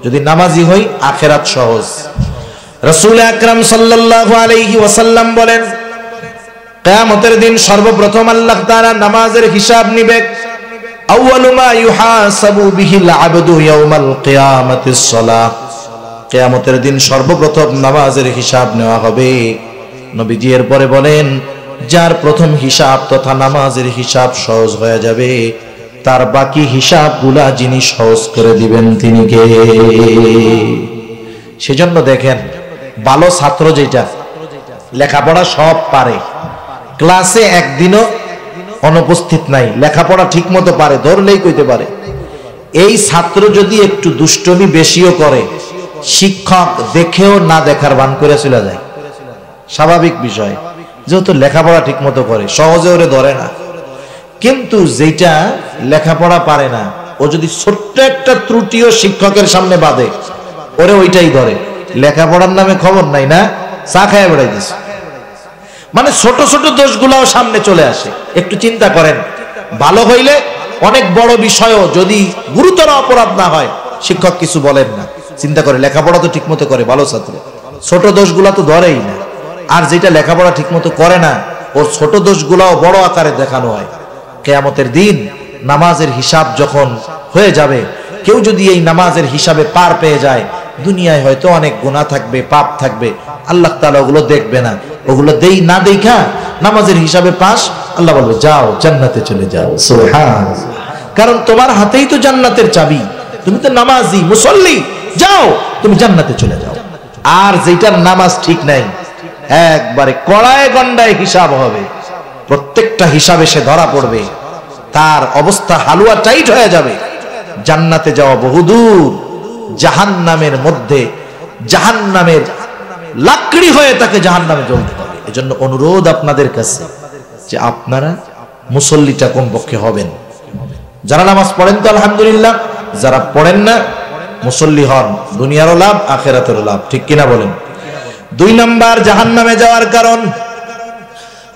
যদি নামাজি হই, আখিরাত সহজ। রাসূল আকরাম সাল্লাল্লাহু আলাইহি ওয়াসাল্লাম বলেন, কিয়ামতের দিন সর্বপ্রথম আল্লাহ তাআলা নামাজের হিসাব নিবে। আউয়ালু মা ইউহাসাবু বিহিল আবদু ইয়াউমাল কিয়ামাতিস সালাহ। কিয়ামতের দিন সর্বপ্রথম নামাজের হিসাব নেওয়া হবে। নবীজি এরপরে বলেন, যার প্রথম হিসাব তথা নামাজের হিসাব সহজ হয়ে যাবে, তার বাকি হিসাবগুলা যিনি সহজ করে দিবেন তিনি কে? সেজন্য দেখেন, ভালো ছাত্র যেটা লেখাপড়া সব পারে, ক্লাসে একদিনও অনুপস্থিত নাই, লেখাপড়া ঠিক মতো পারে, ধরলেই কইতে পারে, এই ছাত্র যদি একটু দুষ্টমি বেশিও করে, শিক্ষক দেখেও না দেখার ভান করে চলে যায়। স্বাভাবিক বিষয়, যেহেতু লেখাপড়া ঠিক মতো করে, সহজে ওরে ধরে না। কিন্তু যেটা লেখাপড়া পারে না, ও যদি ছোট্ট একটা ত্রুটিও শিক্ষকের সামনে বাঁধে, ওরে ওইটাই ধরে। লেখাপড়ার নামে খবর নাই না, চা খায় বেড়াইতেছে। মানে ছোট ছোট দোষগুলাও সামনে চলে আসে। একটু চিন্তা করেন, ভালো হইলে অনেক বড় বিষয়ও যদি গুরুতর অপরাধ না হয়, শিক্ষক কিছু বলেন না। চিন্তা করে, লেখাপড়া তো ঠিক মতো করে ভালো ছাত্র, ছোট দোষগুলা তো ধরেই না। আর যেটা লেখাপড়া ঠিক মতো করে না, ওর ছোট দোষগুলাও বড় আকারে দেখানো হয়। কিয়ামতের দিন নামাজের হিসাব যখন হয়ে যাবে, কেউ যদি এই নামাজের হিসাবে পার পেয়ে যায়, দুনিয়ায় হয়তো অনেক গুনাহ থাকবে, পাপ থাকবে, আল্লাহ তাআলা ওগুলো দেখবে না। ওগুলো দেই না দেখা নামাজের হিসাবে পাস, আল্লাহ বলবে যাও জান্নাতে চলে যাও। সুবহানাল্লাহ। কারণ তোমার হাতেই তো জান্নাতের চাবি, তুমি তো নামাজি মুসল্লি, যাও তুমি জান্নাতে চলে যাও। আর যেটার নামাজ ঠিক নাই, একবারে কড়ায় গন্ডায় হিসাব হবে, প্রত্যেকটা হিসাবে সে ধরা পড়বে, তার অবস্থা হালুয়া টাইট হয়ে যাবে। জান্নাতে যাওয়া বহুদূর, জাহান্নামের মধ্যে জাহান্নামের লাকড়ি হয়ে তাকে জাহান্নামে জ্বলতে হবে। এজন্য অনুরোধ আপনাদের কাছে যে আপনারা মুসল্লিটা কমপক্ষে হবেন। যারা নামাজ পড়েন তো আলহামদুলিল্লাহ, যারা পড়েন না মুসল্লি হন, দুনিয়ারও লাভ আখিরাতেরও লাভ, ঠিক কিনা বলেন? 2 নাম্বার জাহান্নামে যাওয়ার কারণ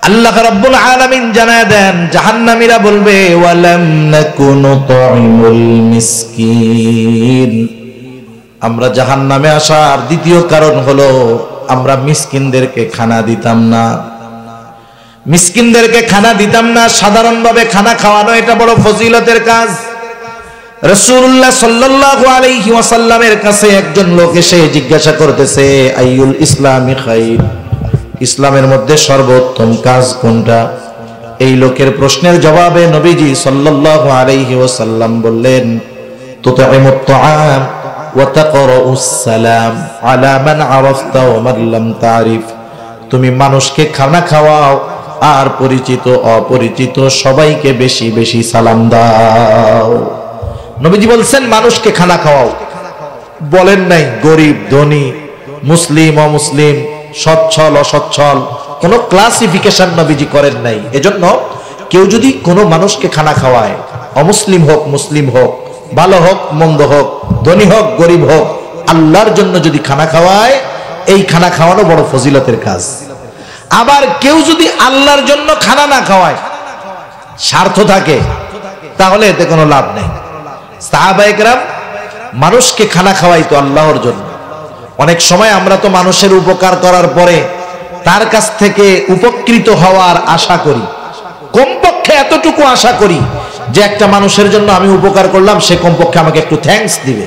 আল্লাহ রাব্বুল আলামিন জানায় দেন, জাহান্নামীরা বলবে ওয়ালাম নাকুনু তুইমুল মিসকিন। আমরা জাহান্নামে আসার দ্বিতীয় কারণ হলো আমরা মিসকিনদেরকে খানা দিতাম না। মিসকিনদেরকে খানা দিতাম না। সাধারণভাবে খানা খাওয়ানো এটা বড় ফজিলতের কাজ, রাসূলুল্লাহ সাল্লাল্লাহু আলাইহি ওয়াসাল্লামের কাছে একজন লোক এসে জিজ্ঞাসা করতেছে, আইয়ুল ইসলামি খাইর, ইসলামের মধ্যে সর্বোত্তম কাজ কোনটা? এই লোকের প্রশ্নের জবাবে নবীজি সাল্লাল্লাহু আলাইহি ওয়াসাল্লাম বললেন, তুতঈমুত তাআম ওয়া তাকরাউস সালাম আলা মান আরাফতা ওয়া মান লাম তারিফ। তুমি মানুষকে খানা খাওয়াও আর পরিচিত অপরিচিত সবাইকে বেশি বেশি সালাম দাও। নবীজি বলছেন মানুষকে খানা খাওয়াও, বলেন নাই গরিব ধনী, মুসলিম অমুসলিম, সচ্ছল অসচ্ছল, কোনো ক্লাসিফিকেশন নবীজি করেন নাই। এজন্য কেউ যদি কোনো মানুষকে খানা খাওয়ায়, অমুসলিম হোক মুসলিম হোক, ভালো হোক মন্দ হোক, ধনী হোক গরিব হোক, আল্লাহর জন্য যদি খানা খাওয়ায়, এই খানা খাওয়ানো বড় ফজিলতের কাজ। আবার কেউ যদি আল্লাহর জন্য খানা না খাওয়ায়, স্বার্থ থাকে, তাহলে এতে কোনো লাভ নেই। সাহাবায়ে কেরাম মানুষকে খানা খাওয়াইতো আল্লাহর জন্য। অনেক সময় আমরা তো মানুষের উপকার করার পরে তার কাছ থেকে উপকৃত হওয়ার আশা করি, কমপক্ষে এতটুকু আশা করি যে একটা মানুষের জন্য আমি উপকার করলাম, সে কমপক্ষে আমাকে একটু থ্যাঙ্কস দিবে।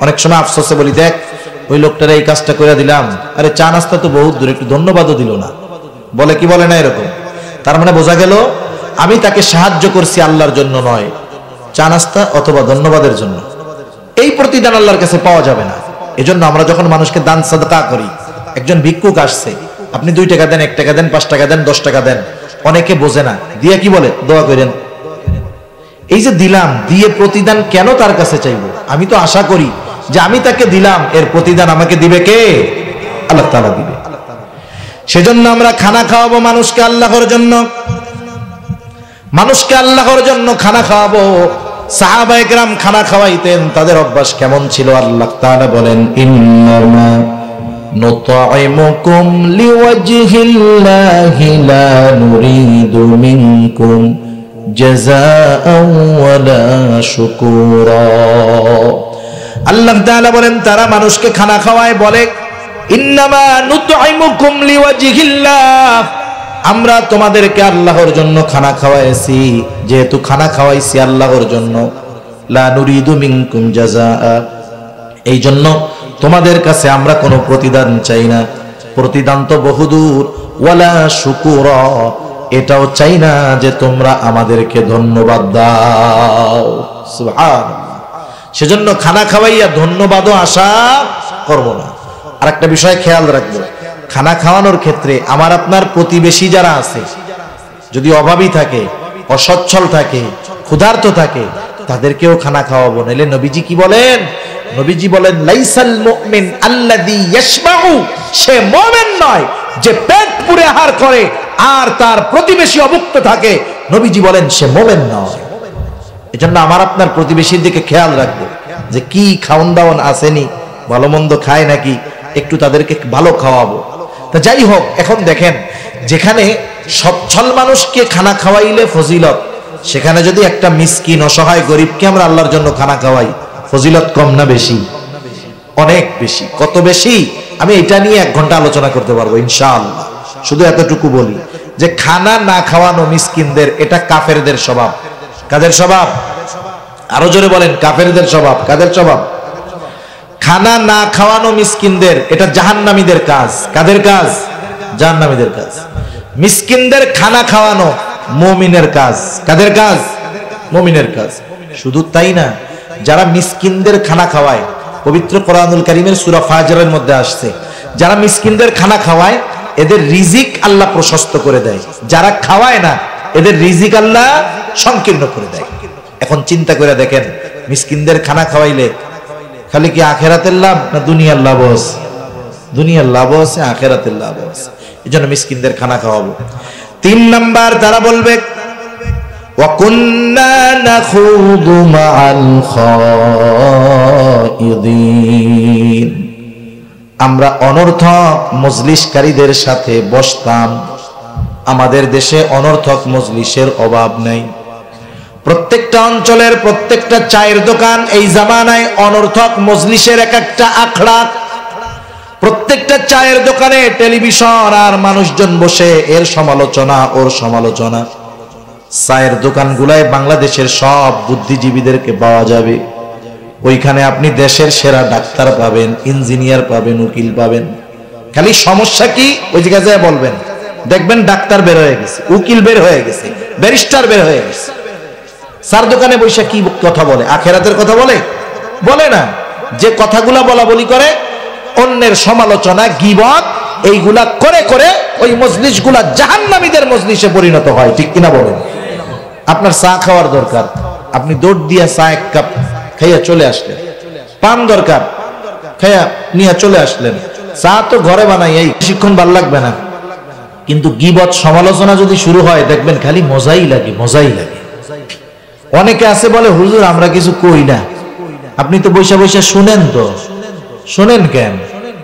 অনেক সময় আফসোসে বলি, দেখ ওই লোকটার এই কাজটা করে দিলাম, আরে চা নাস্তা তো বহুত দূর, একটু ধন্যবাদও দিল না, বলে কি বলে না এরকম। তার মানে বোঝা গেল আমি তাকে সাহায্য করছি আল্লাহর জন্য নয়, চা নাস্তা অথবা ধন্যবাদের জন্য। এই প্রতিদান আল্লাহর কাছে পাওয়া যাবে না। এজন্য আমরা যখন মানুষকে দান সাদকা করি, একজন ভিক্ষুক আসছে, আপনি 2 টাকা দেন, 1 টাকা দেন, 5 টাকা দেন, 10 টাকা দেন, অনেকে বোঝে না, দিয়ে কি বলে দোয়া করেন। এই যে দিলাম, দিয়ে প্রতিদান কেন তার কাছে চাইবো? আমি তো আশা করি যে আমি তাকে দিলাম, এর প্রতিদান আমাকে দিবে কে? আল্লাহ তাআলা দিবে। সেজন্য আমরা খানা খাওয়াবো মানুষকে আল্লাহর জন্য, মানুষকে আল্লাহর জন্য খানা খাওয়াবো। সাহাবায়ে কেরাম খানা খাওয়াইতেন, তাদের অভ্যাস কেমন ছিল? আল্লাহ তাআলা বলেন, ইন্নামা নুতঈমুকুম লিওয়াজহিল্লাহি লা নুরিদু মিনকুম জাযাআন ওয়ালা শুকুরা। আল্লাহ তাআলা বলেন, তারা মানুষকে খানা খাওয়ায়, বলে ইন্নামা নুতঈমুকুম লিওয়াজহিল্লাহ, আমরা তোমাদেরকে আল্লাহর জন্য খানা খাওয়াইছি, যেহেতু খানা খাওয়াইছি আল্লাহর জন্য, লা নুরিদু মিনকুম জাযাআ, এই জন্য তোমাদের কাছে আমরা কোনো প্রতিদান চাই না। প্রতিদান তো বহুদূর, ওয়ালা শুকুরা, এটাও চাই না যে তোমরা আমাদেরকে ধন্যবাদ দাও। সুবহানাল্লাহ। সেজন্য খানা খাওয়াইয়া ধন্যবাদও আশা করব না। আর একটা বিষয় খেয়াল রাখবো, খানা খাওয়ানোর ক্ষেত্রে আমার আপনার প্রতিবেশী যারা আছে, যদি অভাবী থাকে, অসচ্ছল থাকে, ক্ষুধার্ত থাকে, তাদেরকেও খানা খাওয়াবো। নাইলে নবীজি কি বলেন? নবীজি বলেন, লাইসাল মুমিন আল্লাযী ইয়াশবাউ, সে মুমিন নয় যে পেট পুরে আহার করে আর তার প্রতিবেশী অভুক্ত থাকে। নবীজি বলেন সে মুমিন নয়। এজন্য আমার আপনার প্রতিবেশীর দিকে খেয়াল রাখবো যে কি খাওন দাওয়ান আসেনি, ভালো মন্দ খায় নাকি, একটু তাদেরকে ভালো খাওয়াবো। তা যাই হোক, এখন দেখেন, যেখানে সচ্ছল মানুষকে খানা খাওয়াইলে ফজিলত, সেখানে যদি একটা মিসকিন অসহায় গরিবকে আমরা আল্লাহর জন্য খানা খাওয়াই, ফজিলত কম না বেশি? অনেক বেশি। কত বেশি? আমি এটা নিয়ে 1 ঘন্টা আলোচনা করতে পারবো ইনশাআল্লাহ। শুধু এতটুকু বলি যে খানা না খাওয়ানো মিসকিনদের, এটা কাফেরদের স্বভাব। কাদের স্বভাব? আরো জোরে বলেন, কাফেরদের স্বভাব। কাদের স্বভাব? খানা না খাওয়ানো মিসকিনদের, এটা জাহান্নামীদের কাজ। কাদের কাজ? জাহান্নামীদের কাজ। মিসকিনদের খানা খাওয়ানো মুমিনের কাজ। কাদের কাজ? মুমিনের কাজ। শুধু তাই না, যারা মিসকিনদের খানা খাওয়ায়, পবিত্র কোরআনুল কারীমের সূরা ফাজরের মধ্যে আসছে, যারা মিসকিনদের খানা খাওয়ায় এদের রিজিক আল্লাহ প্রশস্ত করে দেয়, যারা খাওয়ায় না এদের রিজিক আল্লাহ সংকীর্ণ করে দেয়। এখন চিন্তা করে দেখেন, মিসকিনদের খানা খাওয়াইলে খালি কি আখেরাতের লাভ না দুনিয়ার লাভ আছে? দুনিয়ার লাভ আছে, আখেরাতের লাভ আছে। এজন্য মিসকিনদের খানা খাওয়াবো। 3 নাম্বার, তারা বলবে ওয়া কুন্না নাখুদু মাআল খাইদিন, আমরা অনর্থক মজলিসকারীদের সাথে বসতাম। আমাদের দেশে অনর্থক মজলিসের অভাব নাই। প্রত্যেকটা অঞ্চলের প্রত্যেকটা চায়ের দোকান এই জামানায় অনর্থক মজলিসের এক একটা আখড়া। প্রত্যেকটা চায়ের দোকানে টেলিভিশন আর মানুষজন বসে এর সমালোচনা ওর সমালোচনা। চায়ের দোকানগুলায় বাংলাদেশের সব বুদ্ধিজীবীদেরকে পাওয়া যাবে। ওইখানে আপনি দেশের সেরা ডাক্তার পাবেন, ইঞ্জিনিয়ার পাবেন, উকিল পাবেন। খালি সমস্যা কি ওই জায়গায় বলবেন, দেখবেন ডাক্তার বের হয়ে গেছে, উকিল বের হয়ে গেছে, ব্যারিস্টার বের হয়ে গেছে। চার দোকানে বসে কি কথা বলে? আখেরাতের কথা বলে? বলে না। যে কথাগুলা বলা বলি করে, অন্যের সমালোচনা, গীবত, এইগুলা করে করে ওই মজলিসগুলা জাহান্নামীদের মজলিসে পরিণত হয়। ঠিক কিনা বলেন? আপনার চা খাওয়ার দরকার, আপনি দৌড় দিয়া চা এক কাপ খাইয়া চলে আসলেন। পান দরকার, খাইয়া নিয়ে চলে আসলেন। চা তো ঘরে বানাই, এই বেশিক্ষণ ভাল লাগবে না। কিন্তু গীবত, সমালোচনা যদি শুরু হয়, দেখবেন খালি মজাই লাগে, মজাই লাগে। অনেকে আছে বলে, হুজুর আমরা কিছু কই না। আপনি তো বৈশা বৈশা শুনেন, তো শুনেন কেন?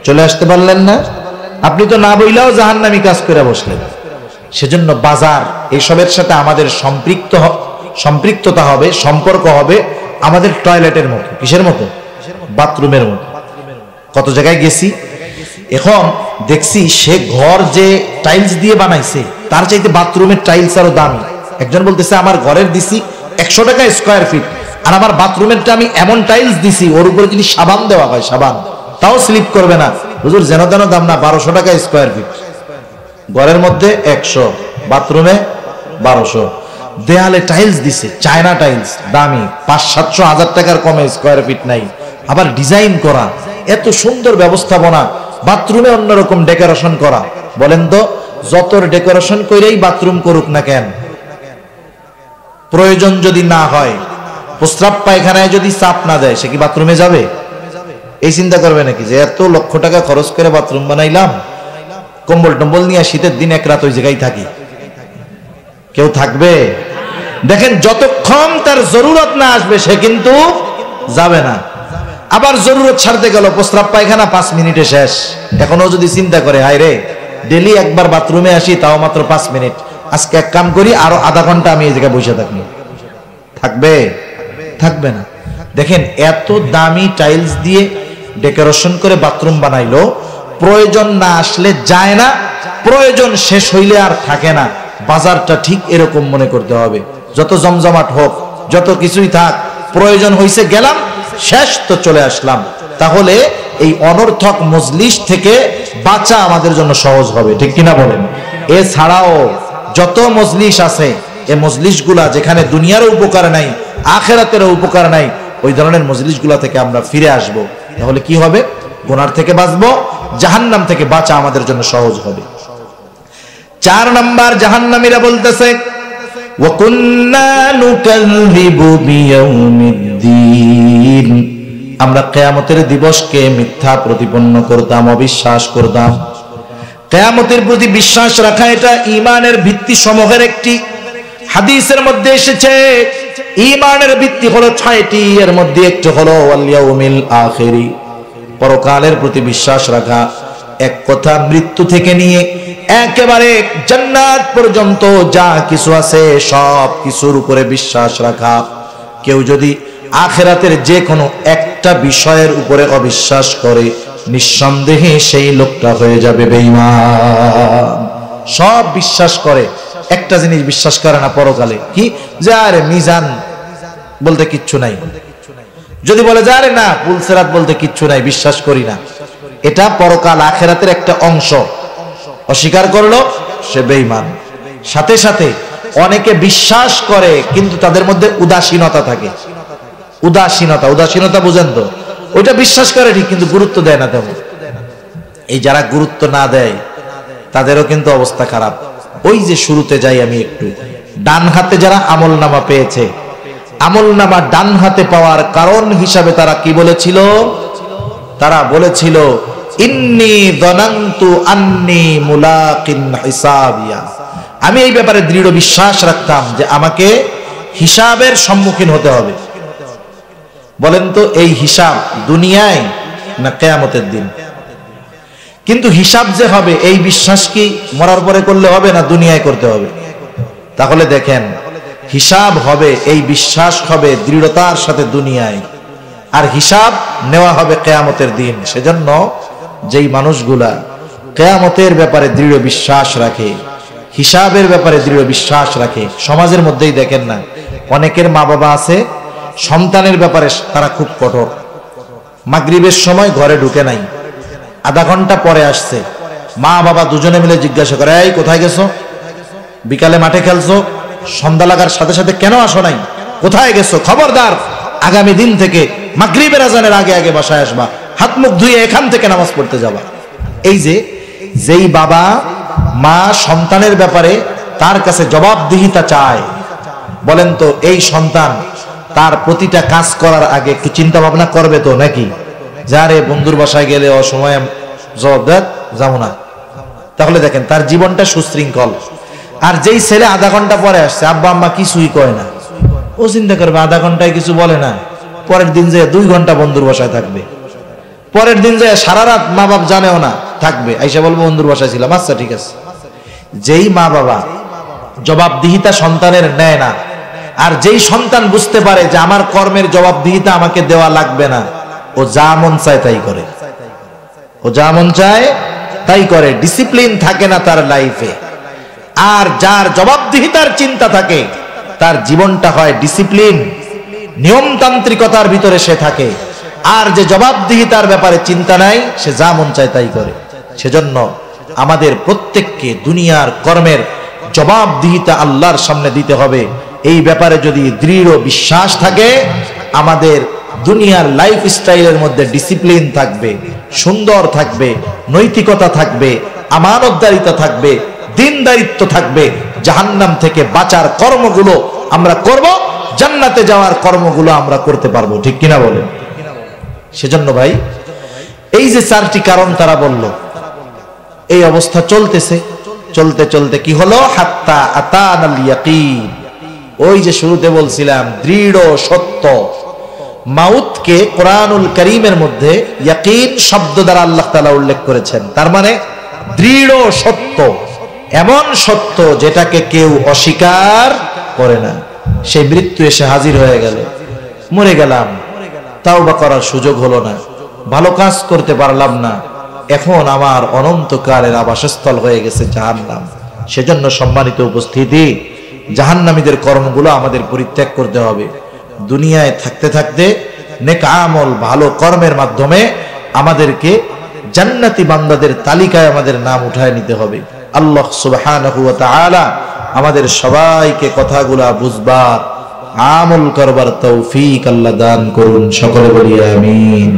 চলে আসতে পারলেন না? আপনি তো না বইলাও জাহান্নামী কাজ করে বসলেন। সেজন্য বাজার এসবের সাথে আমাদের সম্পৃক্ততা হবে, সম্পর্ক হবে আমাদের টয়লেটের মতো। কিসের মতো? বাথরুমের মতো। কত জায়গায় গেছি, এখন দেখছি সে ঘর যে টাইলস দিয়ে বানাইছে তার চাইতে বাথরুমের টাইলস আরো দামি। একজন বলতেছে আমার ঘরের দিছি 100 টাকা স্কয়ার ফিট, আর আমার বাথরুমেরটা আমি এমন টাইলস দিছি ওর উপরে যদি সাবান দেওয়া হয়, সাবান তাও স্লিপ করবে না। হুজুর যেন তেন দাম না, 1200 টাকা স্কয়ার ফিট। ঘরের মধ্যে 100, বাথরুমে 1200। দেয়ালে টাইলস দিছে, চায়না টাইলস, দামি 500-700-1000 টাকার কমে স্কয়ার ফিট নাই। আবার ডিজাইন করা, এত সুন্দর ব্যবস্থাপনা, বাথরুমে অন্যরকম ডেকোরেশন করা। বলেন তো, যত ডেকোরেশন কইরেই বাথরুম করুক না কেন, প্রয়োজন যদি না হয়, প্রস্রাব পায়খানায় যদি চাপ না দেয়, সে কি বাথরুমে যাবে? এই চিন্তা করবে নাকি যে এত লক্ষ টাকা খরচ করে বাথরুম বানাইলাম, কম্বল টম্বল নিয়ে শীতের দিন এক রাত ওই জায়গায় থাকি? কেউ থাকবে? দেখেন, যতক্ষণ তার জরুরত না আসবে সে কিন্তু যাবে না। আবার জরুরত ছাড়তে গেল, প্রস্রাব পায়খানা 5 মিনিটে শেষ। এখনো যদি চিন্তা করে, হায় রে, ডেলি একবার বাথরুমে আসি, তাও মাত্র 5 মিনিট, আজকে এক কাম করি, আরো আধা ঘন্টা আমি এই জায়গায় বসে থাকি। থাকবে? থাকবে না। দেখেন, এত দামি টাইলস দিয়ে ডেকোরেশন করে বাথরুম বানাইলো, প্রয়োজন না আসলে যায় না, প্রয়োজন শেষ হইলে আর থাকে না। বাজারটা ঠিক এরকম মনে করতে হবে। যত জমজমাট হোক, যত কিছুই থাক, প্রয়োজন হইছে গেলাম, শেষ তো চলে আসলাম। তাহলে এই অনর্থক মজলিস থেকে বাঁচা আমাদের জন্য সহজ হবে। ঠিক কিনা বলেন? এছাড়াও যত মজলিস আছে, এই মজলিসগুলা যেখানে দুনিয়ারও উপকার নাই, আখেরাতেরও উপকার নাই, ওই ধরনের মজলিসগুলা থেকে আমরা ফিরে আসব। তাহলে কি হবে? গুনার থেকে বাঁচবো, জাহান্নাম থেকে বাঁচা আমাদের জন্য সহজ হবে। 4 নাম্বার, জাহান্নামীরা বলতেছে, ওয়া কুন্না নুকাযযিবু বিয়াউমিদ্দিন, আমরা কিয়ামতের দিবসকে মিথ্যা প্রতিপন্ন করতাম, অবিশ্বাস করতাম। কিয়ামতের প্রতি বিশ্বাস রাখা এটা ঈমানের ভিত্তি সমূহের একটি। হাদিসের মধ্যে এসেছে ঈমানের ভিত্তি হলো 6টি, এর মধ্যে একটি হলো ওয়াল ইয়াউমিল আখিরি, পরকালের প্রতি বিশ্বাস রাখা। এক কথা, মৃত্যু থেকে নিয়ে একেবারে জান্নাত পর্যন্ত যা কিছু আছে সব কিছুর উপরে বিশ্বাস রাখা। কেউ যদি আখিরাতের যে কোনো একটা বিষয়ের উপরে অবিশ্বাস করে, নিঃসন্দেহে সেই লোকটা হয়ে যাবে বেঈমান। সব বিশ্বাস করে, একটা জিনিস বিশ্বাস করে না, পরকালে কি, যে আরে মিজান বলতে কিচ্ছু নাই। যদি বলে যে আরে না, পুলসেরাত বলতে কিচ্ছু নাই, বিশ্বাস করি না, এটা পরকাল আখিরাতের একটা অংশ, অস্বীকার করলো, সে বেঈমান। সাথে সাথে অনেকে বিশ্বাস করে কিন্তু তাদের মধ্যে উদাসীনতা থাকে। উদাসীনতা বুঝেন তো? ওইটা বিশ্বাস করে ঠিক, কিন্তু গুরুত্ব দেয় না তেমন। এই যারা গুরুত্ব না দেয় তাদেরও কিন্তু অবস্থা খারাপ। ওই যে শুরুতে যাই আমি একটু, ডান হাতে যারা আমলনামা পেয়েছে, আমলনামা ডান হাতে পাওয়ার কারণ হিসাবে তারা কি বলেছিল? তারা বলেছিল, ইন্নী যানানতু আন্নী মুলাকিন হিসাবিয়া, আমি এই ব্যাপারে দৃঢ় বিশ্বাস রাখতাম যে আমাকে হিসাবের সম্মুখীন হতে হবে। বলেন তো, এই হিসাব দুনিয়ায় না কিয়ামতের দিন? কিন্তু হিসাব যে হবে, এই বিশ্বাস কি মরার পরে করলে হবে না দুনিয়ায় করতে হবে? তাহলে দেখেন, হিসাব হবে, এই বিশ্বাস হবে দৃঢ়তার সাথে দুনিয়ায়, আর হিসাব নেওয়া হবে কিয়ামতের দিন। সেজন্য যেই মানুষগুলা কিয়ামতের ব্যাপারে দৃঢ় বিশ্বাস রাখে, হিসাবের ব্যাপারে দৃঢ় বিশ্বাস রাখে। সমাজের মধ্যেই দেখেন না, অনেকের মা বাবা আছে সন্তানের ব্যাপারে তারা খুব কঠোর। মাগরিবের সময় ঘরে ঢুকে নাই, আধা ঘন্টা পরে আসছে, মা বাবা দুজনে মিলে জিজ্ঞাসা করে, এই কোথায় গেছো? বিকালে মাঠে খেলছো, সন্ধ্যা লাগার সাথে সাথে কেন আসো নাই? কোথায় গেছো? খবরদার, আগামী দিন থেকে মাগরিবের আজানের আগে আগে বাসায় আসবা, হাত মুখ ধুয়ে এখান থেকে নামাজ পড়তে যাবা। এই যে যেই বাবা মা সন্তানের ব্যাপারে তার কাছে জবাবদিহিতা চায়, বলেন তো এই সন্তান তার প্রতিটা কাজ করার আগে একটু চিন্তা ভাবনা করবে তো নাকি? যারে বন্ধুর বাসায় গেলে অসময়ে জবাব দেয় যাবো না, তাহলে দেখেন তার জীবনটা সুশৃঙ্খল। আর যেই ছেলে আধা ঘন্টা পরে আসছে, আব্বা আম্মা কিছুই কয় না, ও চিন্তা করবে আধা ঘন্টায় কিছু বলে না, পরের দিন যে 2 ঘন্টা বন্ধুর বাসায় থাকবে, পরের দিন যে সারা রাত মা বাপ জানেও না থাকবে, আইসা বলবো বন্ধুর বাসায় ছিলাম। আচ্ছা ঠিক আছে। যেই মা বাবা জবাবদিহিতা সন্তানের নেয় না, আর যেই সন্তান বুঝতে পারে যে আমার কর্মের জবাবদিহিতা আমাকে দেওয়া লাগবে না, ও যা মন চায় তাই করে, ও যা মন চায় তাই করে, ডিসিপ্লিন থাকে না তার লাইফে। আর যার জবাবদিহিতার চিন্তা থাকে তার জীবনটা হয় ডিসিপ্লিন, নিয়মতান্ত্রিকতার ভিতরে সে থাকে। আর যে জবাবদিহিতার ব্যাপারে চিন্তা নাই, সে যা মন চায় তাই করে। সেজন্য আমাদের প্রত্যেককে দুনিয়ার কর্মের জবাবদিহিতা আল্লাহর সামনে দিতে হবে। এই ব্যাপারে যদি দৃঢ় বিশ্বাস থাকে, আমাদের দুনিয়ার লাইফ স্টাইলের মধ্যে ডিসিপ্লিন থাকবে, সুন্দর থাকবে, নৈতিকতা থাকবে, আমানতদারিতা থাকবে, দিনদারিত্ব থাকবে। জাহান্নাম থেকে বাঁচার কর্মগুলো আমরা করব, জান্নাতে যাওয়ার কর্মগুলো আমরা করতে পারবো। ঠিক কিনা বলেন? সেজন্য ভাই, এই যে 4টি কারণ তারা বলল, এই অবস্থা চলতেছে, চলতে চলতে কি হলো? হাত্তা আতানাল ইয়াকিন। ওই যে শুরুতে বলছিলাম দৃঢ় সত্য, মাউতকে কোরআনুল কারীমের মধ্যে ইয়াকিন শব্দ দ্বারা আল্লাহ তাআলা উল্লেখ করেছেন। তার মানে দৃঢ় সত্য, এমন সত্য যেটাকে কেউ অস্বীকার করে না। সেই মৃত্যু এসে হাজির হয়ে গেল, মরে গেলাম, তাওবা করার সুযোগ হলো না, ভালো কাজ করতে পারলাম না, এখন আমার অনন্তকালের আবাসস্থল হয়ে গেছে জাহান্নাম। সেজন্য সম্মানিত উপস্থিতি, জাহান্নামীদের কর্মগুলো আমাদের পরিত্যাগ করতে হবে। দুনিয়ায় থাকতে থাকতে নেক আমল, ভালো কর্মের মাধ্যমে আমাদেরকে জান্নাতি বান্দাদের তালিকায় আমাদের নাম উঠায় নিতে হবে। আল্লাহ সুবহানাহু ওয়া তাআলা আমাদের সবাইকে কথাগুলা বুঝবার, আমল করবার তৌফিক আল্লাহ দান করুন। সকলে বলি আমিন।